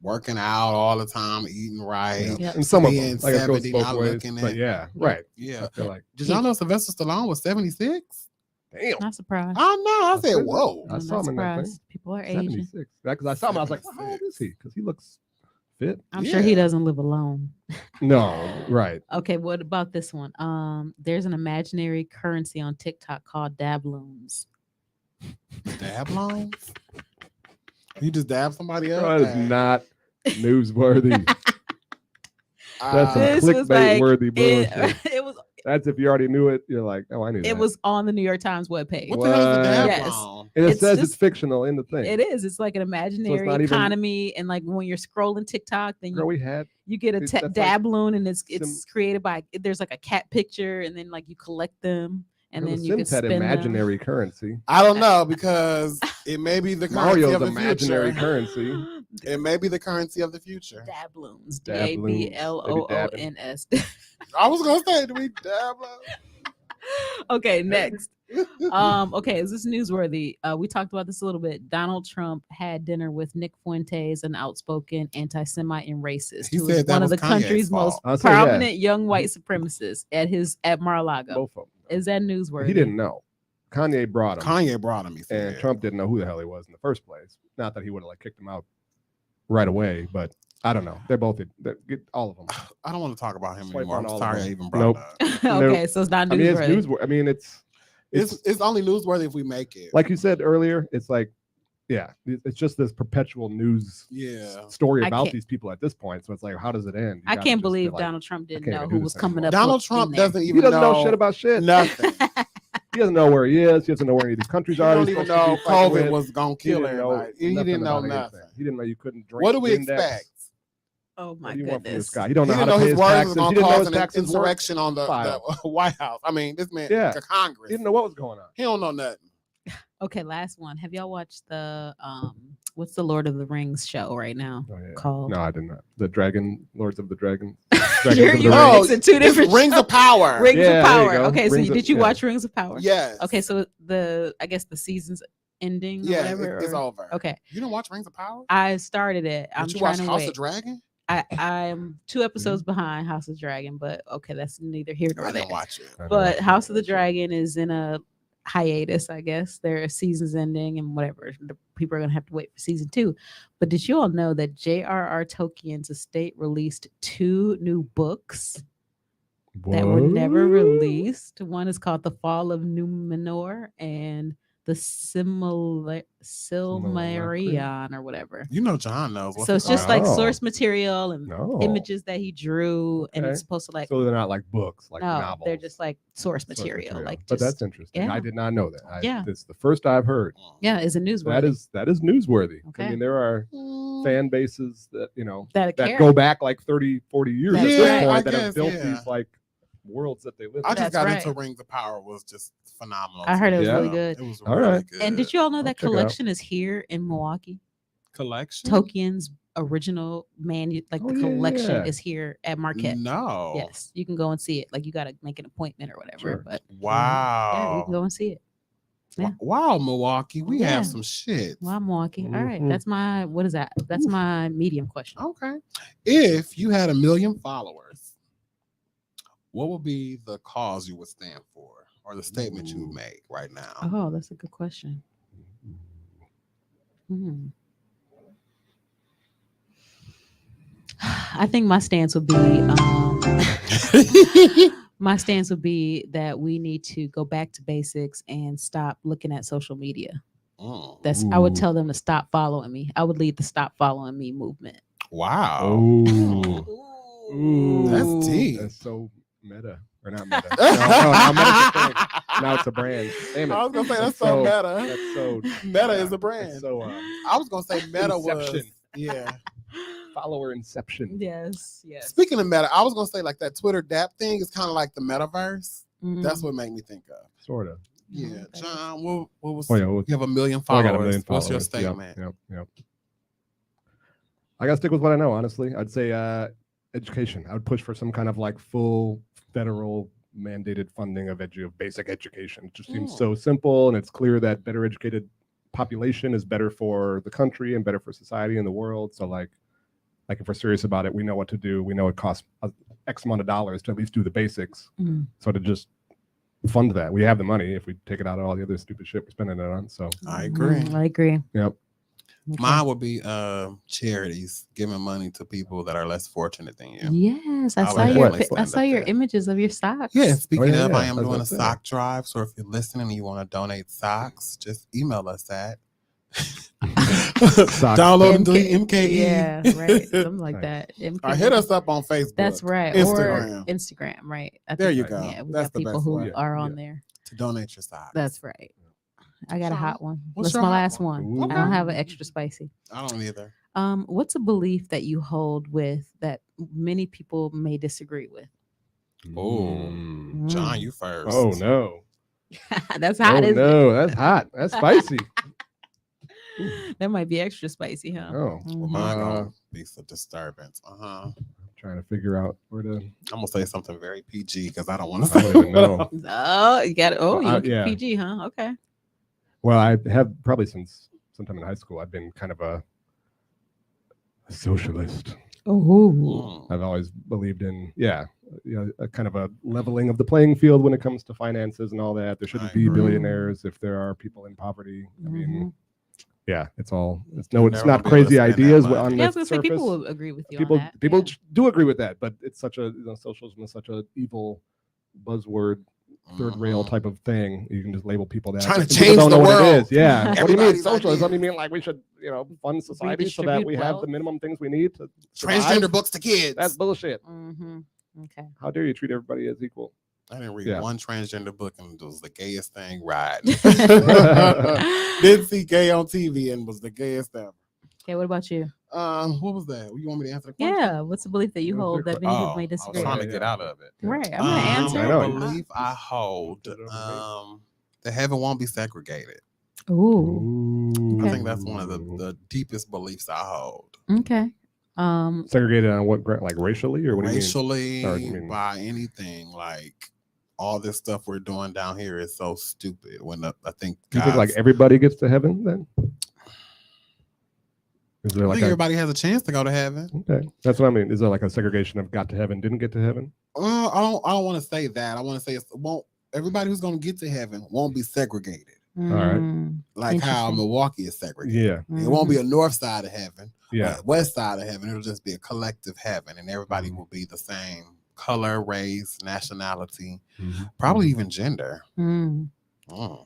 working out all the time, eating right. Yep. And some of Being them, like it goes 70, both not ways. looking But at- yeah, right. Yeah. I feel like, Did y'all know Sylvester Stallone was 76? damn. Not surprised. I know. I That's said, crazy. whoa. I I'm saw not him in that thing. surprised. People are aging. 76. Because I saw him, I was like, well, how old is he? Because he looks fit. I'm sure he Yeah. doesn't live alone. No, right. Okay, what about this one? There's an imaginary currency on TikTok called Dabloons. Dab loans? You just dab somebody else? That is not newsworthy. That's some This was clickbait like- worthy bullshit. It was That's if you already knew it. You're like, oh, I knew that. it was on the New York Times webpage. What the hell is a dab Yes. loan? and it it's says it's just- fictional in the thing. It is. It's like an imaginary not even- economy, and like when you're scrolling TikTok, then Girl, we had you get a that's like dabloon, and it's sim- created by there's like a cat picture, and then like you collect them, and girl, then the you can Sims had spend them. imaginary currency. I don't know because it may be the currency Mario's of the imaginary future. currency. It may be the currency of the future. Dabloons. Dabloons. DABLOONS. I was gonna say, do we dab loans? Okay, next. Okay, is this newsworthy? We talked about this a little bit. Donald Trump had dinner with Nick Fuentes, an outspoken anti-Semite and racist, He who is said that one of was the Kanye's country's fault. most I'll say, yeah. prominent young white supremacists at Mar-a-Lago. Both of them. Is that newsworthy? He didn't know. Kanye brought him. Kanye brought him. He said. And Trump didn't know who the hell he was in the first place. Not that he would have like kicked him out right away, but I don't know. They're both all of them. I don't want to talk about him Swipe anymore. on I'm all of sorry them. I even brought Nope. it up. Okay, so it's not I mean, it's newsworthy. newsworthy. I mean, it's It's only newsworthy if we make it. like you said earlier. It's like, yeah, it's just this perpetual news Yeah. story I about can't- these people at this point. So it's like, how does it end? You I gotta can't just believe be like, Donald Trump didn't can't know even who do was this coming anymore. up. Donald in Trump there. doesn't He even doesn't know shit about shit. nothing. He doesn't know where he is. He doesn't know where any of these countries He are. don't he's even supposed to know be fighting COVID with. was gonna He kill didn't know everybody. He nothing didn't know about nothing. anything. He didn't know you couldn't drink. What do we Windex. expect? Oh What my do you want from this goodness. guy? He don't He know how didn't to know pay his his words taxes. was He gonna didn't know cause his an taxes were. insurrection on the filed. White House. I mean, this man, Yeah. the Congress. He didn't know what was going on. He don't know nothing. Okay, last one. Have y'all watched the what's the Lord of the Rings show right now Oh, yeah. called? No, I did not. The Dragon, Lords of the Dragon. You're, Dragons of the you Rings. are Oh, mixing two It's different Rings shows. of Power. Rings Yeah, of there you Power. go. Okay, so Rings of- did you yeah. watch Rings of Power? Yes. Okay, so I guess the season's ending or Yeah, whatever. it's or- over. Okay, You didn't watch Rings of Power? I started it. I'm Did you trying watch to House wait. of Dragon? I'm 2 episodes behind House of Dragon, but okay, that's neither here nor I there. didn't watch it. I don't But know. House of the Dragon is in a hiatus, I guess. Their season's ending and whatever. The people are gonna have to wait for season 2. But did you all know that J.R.R. Tolkien's estate released 2 new books that were never What? released? One is called The Fall of Numenor and the Silmarillion or whatever. You know John knows. What's So it it's just called? like Oh. source material and No. images that he drew, and Okay. it's supposed to like So they're not like books, like no, novels. they're just like source Source material. Like but just that's interesting. I yeah. did not know that. Yeah. It's the first I've heard. yeah, it's a newsworthy. That is newsworthy. I Okay. mean, there are fan bases that that that care. go back like 30, 40 years at That's this right. point I that have guess, built yeah. these like worlds that they live I in. just That's got right. into Rings of Power. Was just phenomenal. I heard it was Yeah. really good. It was All really right. good. And did you all know I'll that check it out. collection is here in Milwaukee? collection? Tolkien's original the Oh, collection yeah. is here at Marquette. No. Yes, you can go and see it. Like you got to make an appointment or whatever. Sure. But yeah, you Wow. can go and see it. Yeah. Wow, Milwaukee. We Yeah. have some shit. Well, I'm Milwaukee. All right, Mhm. that's my what is that? That's my medium question. Okay. If you had 1 million followers, what would be the cause you would stand for or the statement you would Ooh. make right now? Oh, that's a good question. Hmm. I think my stance would be my stance would be that we need to go back to basics and stop looking at social media. Mm. I would Ooh. tell them to stop following me. I would lead the stop following me movement. Wow. Oh, Ooh. That's deep. That's so meta. Or not meta. No, meta's a thing. Now it's a brand. Damn it. I was gonna say that's That's so so- meta. That's so Meta is a brand. That's so I was gonna say meta was Inception. yeah. follower inception. Yes, yes. Speaking of meta, I was gonna say like that Twitter DAP thing is kind of like the metaverse. Mhm. That's what made me think of. Sort of. Yeah, Okay. John. What was? Oh yeah. Well, You have 1 million I followers. got 1 million What's your followers. statement? Yep. I gotta stick with what I know, honestly. I'd say education. I would push for some kind of like full federal mandated funding of basic education. It just seems Oh. so simple, and it's clear that better educated population is better for the country and better for society and the world. So like if we're serious about it, we know what to do. We know it costs X amount of dollars to at least do the basics. Mhm. So to just fund that, we have the money if we take it out of all the other stupid shit we're spending it on. So I agree. I agree. yep. Okay. Mine would be charities, giving money to people that are less fortunate than you. Yes, I I saw would your definitely I stand saw up your there. images of your socks. Yeah, speaking yeah, of, yeah. I am That's doing what a I'm saying. sock drive. So if you're listening and you want to donate socks, just email us at download and delete MKE. Yeah, right. Something like Nice. that. Or hit us up on Facebook. That's right. Instagram. Or Instagram, right. I There think- you go. Yeah, we That's got the people best who way. are on Yeah. there. to donate your socks. That's right. I got a Sean, hot one. what's That's your my hot last one? one. I Okay. don't have an extra spicy. I don't either. What's a belief that you hold with that many people may disagree with? Oh, Mm. John, you first. Oh no. That's hot, Oh isn't no, that's hot. That's spicy. it? That might be extra spicy, huh? Oh. Well, Mhm. mine Uh, gonna be some disturbance. trying trying to figure out where to. I'm gonna say something very PG because I don't want to I say. don't even know. Oh, you got it. Oh, Well, you yeah. PG, huh? Okay. Well, I have probably since sometime in high school. I've been kind of a socialist. Oh. Mm. I've always believed in, a kind of a leveling of the playing field when it comes to finances and all that. There shouldn't I be agree. billionaires if there are people in poverty. I mean, yeah, it's You're it's never not gonna be able to crazy spend that ideas money. on Yeah, I the was gonna say surface. people will agree with you people on that. people yeah. do agree with that, but it's such a socialism is such a evil buzzword, third rail Mhm. type of thing. You can just label people that Trying to people change don't the know what it world. is. Yeah. What do you mean Everybody's socialism? ideas. You mean like we should fund society so that Redistribute we have the wealth. minimum things we need to survive? Transgender books to kids. That's bullshit. Mm-hmm. Okay. How dare you treat everybody as equal? I didn't read Yeah. one transgender book and it was the gayest thing riding. Didn't see gay on TV and was the gayest ever. Okay, what about you? What was that? You want me to answer the question? Yeah, what's the belief that you What's hold your that many people Oh, may I was disagree? trying to Yeah, get yeah. out of it. Right, I'm gonna answer. I know. The belief I hold, Put it over me. the heaven won't be segregated. Ooh. I think that's one of the deepest beliefs I hold. Okay. Segregated on what ground? Like racially, or what do you mean? Racially, Or you mean- by anything, like all this stuff we're doing down here is so stupid. When I think Do you think like God's- everybody gets to heaven then? Is there I like think a, everybody has a chance to go to heaven. okay? That's what I mean. Is there like a segregation of got to heaven, didn't get to heaven? I don't want to say that. I want to say it won't. Everybody who's going to get to heaven won't be segregated, right. like how Interesting. Milwaukee is segregated. Yeah, It won't be a north side of heaven, yeah. or west side of heaven. It'll just be a collective heaven, and everybody Mhm. will be the same color, race, nationality, Mhm. probably even gender. Mm. Mm.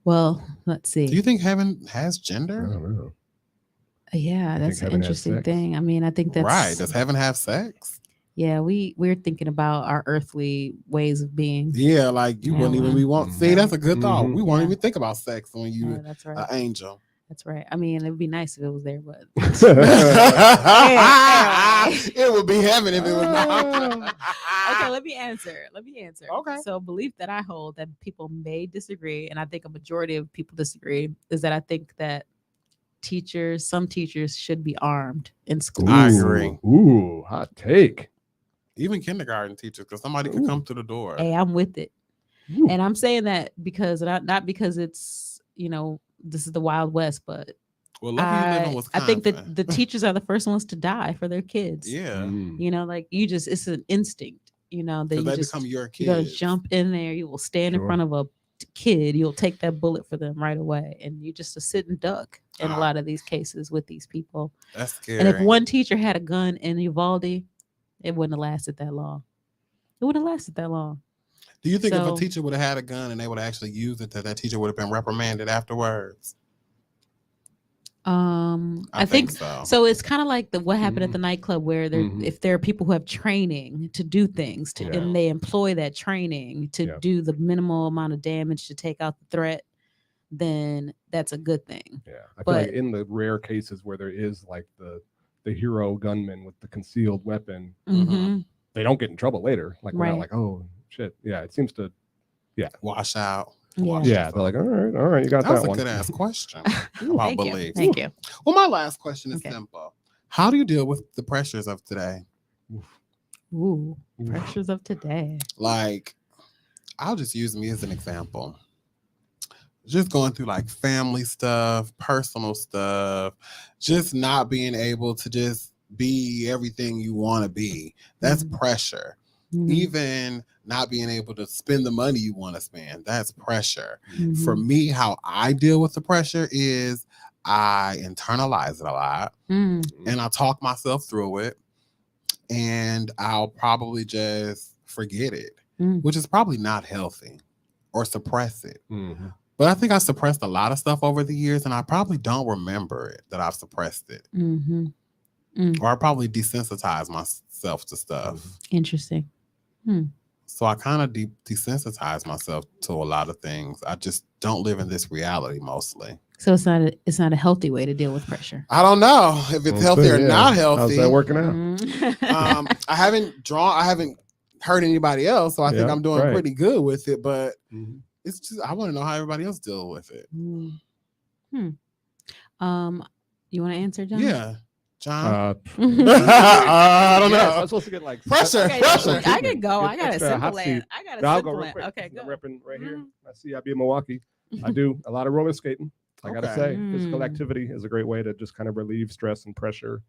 Well, let's see. Do you think heaven has I gender? don't know. Yeah, You that's think an heaven has interesting sex? thing. I mean, I think that's Right? Does heaven have sex? yeah. We're thinking about our earthly ways of being. Yeah, like you wouldn't even be want. See, that's a good thought. Mhm. We won't Yeah. even think about sex when Yeah, you that's an right. angel. That's right. I mean, it would be nice if it was there, but It would be heaven if it was not. okay, let me answer. Okay. So, belief that I hold that people may disagree, and I think a majority of people disagree, is that I think that some teachers should be armed in school. I agree. Ooh, hot take. Even kindergarten teachers, because somebody could come through the door. Hey, I'm with it. Ooh. And I'm saying that because not because it's, this is the Wild West, but Well, lucky you live in Wisconsin. I think that the teachers are the first ones to die for their kids. yeah, Mm. Like it's an instinct, that because you they just, become your you're going to kids. jump in there. You will stand in Sure. front of a kid. You'll take that bullet for them right away. And you just a sit and duck in a lot of these cases with these people. That's scary. And if one teacher had a gun in Uvalde, it wouldn't have lasted that long. It wouldn't have lasted that long. Do you think if so- a teacher would have had a gun and they would have actually used it, that teacher would have been reprimanded afterwards? I think so. so. It's kind of like what happened at the nightclub, where Mhm. if there are people who have training to do things, Yeah. and they employ that training to Yeah. do the minimal amount of damage to take out the threat, then that's a good thing. Yeah, I feel like But- in the rare cases where there is like the hero gunman with the concealed weapon, Mhm. they don't get in trouble later. Like we're not Right. like, oh shit. Yeah, it seems to. Wash out. Yeah. Wash Yeah, out. they're like, all right, you got That was that a one. good ass question about Thank you. beliefs. Thank you. Well, my last question is Okay. simple. How do you deal with the pressures of today? Ooh, pressures of today. Like, I'll just use me as an example. Just going through like family stuff, personal stuff, just not being able to just be everything you want to be. That's Mhm. pressure. Mhm. Even not being able to spend the money you want to spend, that's pressure. For Mhm. me, how I deal with the pressure is I internalize it a lot Mm. and I talk myself through it, and I'll probably just forget it, Mm. which is probably not healthy, or suppress it. Mhm. But I think I suppressed a lot of stuff over the years, and I probably don't remember it that I've suppressed it, Mhm. or I probably desensitized myself to stuff. Interesting. So I kind of desensitize myself to a lot of things. I just don't live in this reality mostly. So it's not a healthy way to deal with pressure. I don't know if it's Well, healthy so, or yeah. not How's healthy. that working out? Mhm. I haven't hurt anybody else, so I think Yeah, I'm doing right. pretty good with it. But Mhm. it's just I want to know how everybody else deal with it. You want to answer, John? Yeah, John? I I don't Yeah, so know. I'm supposed to get like Pressure. Okay, Pressure. I can go. I Get got a extra hot simple seat. land. I got a No, I'll go simple real land. quick. Okay, I'm go. repping right here. Mhm. I see I'll be in Milwaukee. I do a lot of roller skating. I gotta Okay. say, physical Mm. activity is a great way to just kind of relieve stress and pressure,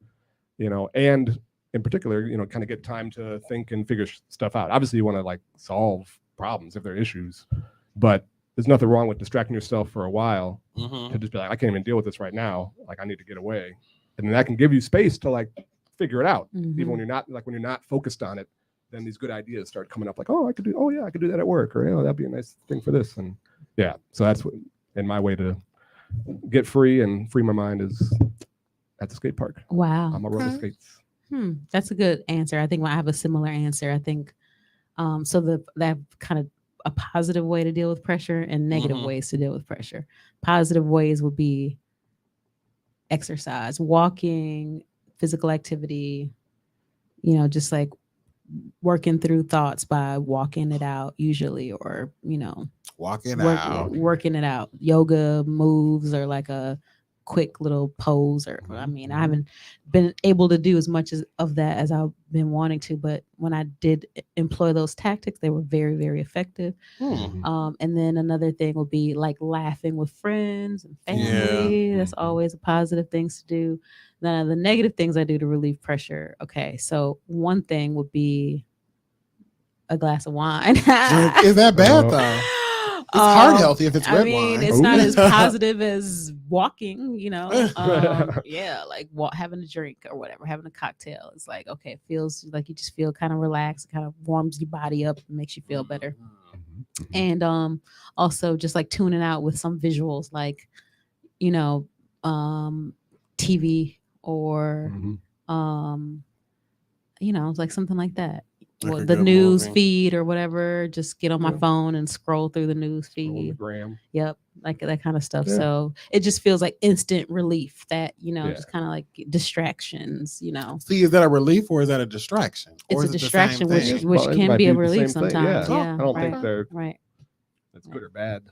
and in particular, kind of get time to think and figure stuff out. Obviously, you want to like solve problems if there are issues, but there's nothing wrong with distracting yourself for a while Mhm. to just be like, I can't even deal with this right now. Like, I need to get away, and then that can give you space to like figure it out. Even Mhm. when you're not focused on it, then these good ideas start coming up. Like, oh, I could do that at work, or that'd be a nice thing for this, and yeah. So that's what, and my way to get free and free my mind is at the skate park. Wow. I'm a roller Okay. skates. That's a good answer. I think I have a similar answer. I think so that kind of a positive way to deal with pressure and negative Mhm. ways to deal with pressure. Positive ways would be exercise, walking, physical activity, just like working through thoughts by walking it out usually, or Walking out. working it out, yoga moves, or like a quick little pose. Or I mean, I haven't been able to do as much of that as I've been wanting to, but when I did employ those tactics, they were very, very effective. Hmm. And then another thing would be like laughing with friends and family. That's Mhm. always a positive things to do. Now, the negative things I do to relieve pressure. Okay, so one thing would be a glass of wine. Is that bad Oh. though? It's heart healthy if it's I red mean, wine. it's not as Ooh. positive as walking, yeah, like having a drink or whatever, having a cocktail. It's like, okay, it feels like you just feel kind of relaxed, it kind of warms your body up, and makes you feel better. And also just like tuning out with some visuals, like, TV or like something like that. Like a The good news movie. feed or whatever, just get on my Yeah. phone and scroll through the news On the feed. gram. Yep, like that kind of stuff. Yeah. So it just feels like instant relief that, Yeah. just kind of like distractions, See, is that a relief or is that a distraction? It's Or a is it the same distraction, which thing? which Well, it can might be a be the relief same thing, sometimes. yeah. Yeah, I don't think right, they're right. it's good or bad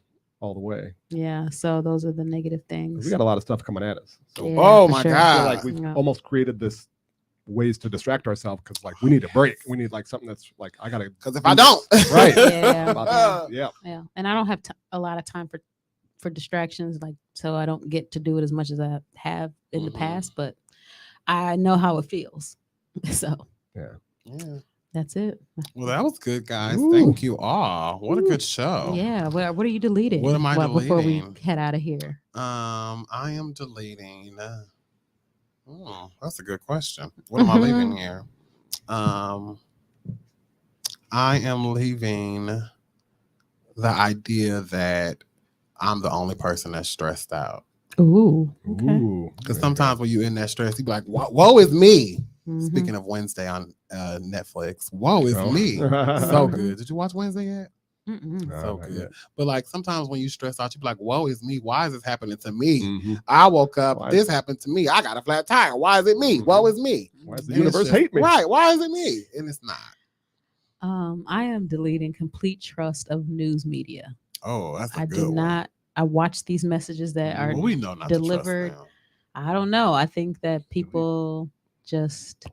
all the way. Yeah, so those are the negative 'Cause things. we got a lot of stuff coming at us. So Yeah, Oh for my sure. I feel God. like we've Yeah. almost created this ways to distract ourselves because like we need a break. We need like something that's like I gotta. Because if I don't, Right. Yeah. About that. Yeah. Yeah, and I don't have a lot of time for distractions, like, so I don't get to do it as much as I have in the Mhm. past, but I know how it feels. So Yeah. that's it. Well, that was good, guys. Ooh. Thank you all. What a good show. Yeah. What are you deleting? What am I Before we deleting? head out of here? I am deleting. That's a good question. What am I leaving here? I am leaving the idea that I'm the only person that's stressed out. Ooh. Okay. Ooh. Because sometimes when you're in that stress, you be like, woe is me. Mhm. Speaking of Wednesday on Netflix, woe is Oh. me. So good. Did you watch Wednesday yet? Mm-mm. No, So not good. yet. But like sometimes when you stress out, you be like, woe is me. Why is this happening to me? Mhm. I woke up, Why- this happened to me. I got a flat tire. Why is it me? Woe is me. Why does the And it's universe just- hate me? Right. Why is it me? And it's not. I am deleting complete trust of news media. Oh, that's a I good do one. not. I watch these messages that are Well, we know not delivered. to trust I don't know. I think that people just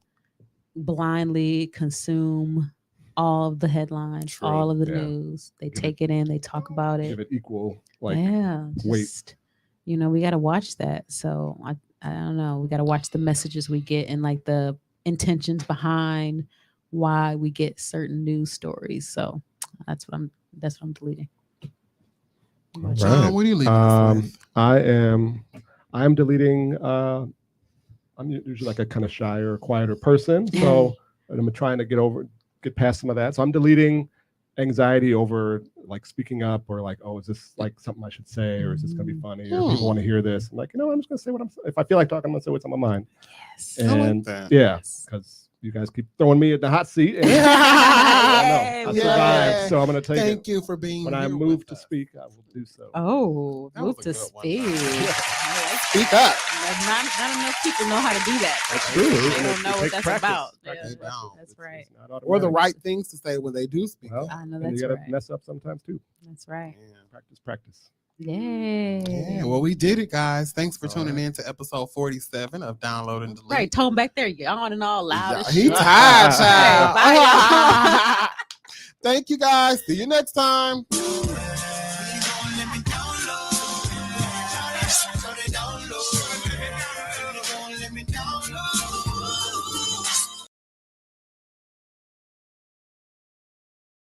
blindly consume all of the headlines, True, all of the yeah. news. They Give take it in, they talk about Give it. it equal like Yeah, weight. just we got to watch that. So I don't know. We got to watch the messages we get and like the intentions behind why we get certain news stories. So that's what I'm deleting. What about them. you? John, Right. what are you leaving us with? I am deleting I'm usually like a kind of shy or quieter person. So I'm trying to get past some of that. So I'm deleting anxiety over like speaking up or like, oh, is this like something I should say, or is this gonna be funny, or people want to hear this? I'm like, I'm just gonna say if I feel like talking, I'm gonna say what's on my mind. Yes. I like And that. yeah, because you guys keep throwing me at the hot seat. And I Yay, survived, yay. so I'm gonna take Thank it. you for being When here I with move to us. speak, I will do so. Oh, That move was a to good one, speak. John. Speak up. Not enough people know how to do that. That's true. They And don't it know what takes that's practice. about. Practice. They don't. That's It's right. not Or the automatic. right things to say when they do speak Well, up. I know and that's you gotta right. mess up sometimes too. That's right. Yeah. Practice. Yay. Yeah, well, we did it, guys. Thanks for All tuning right. in to episode 47 of Download and Delete. Right, Tone back there, yawn and all loud. as He shit. tired, Hey, child. bye, y'all. Thank you, guys. See you next time. We gon' let me down.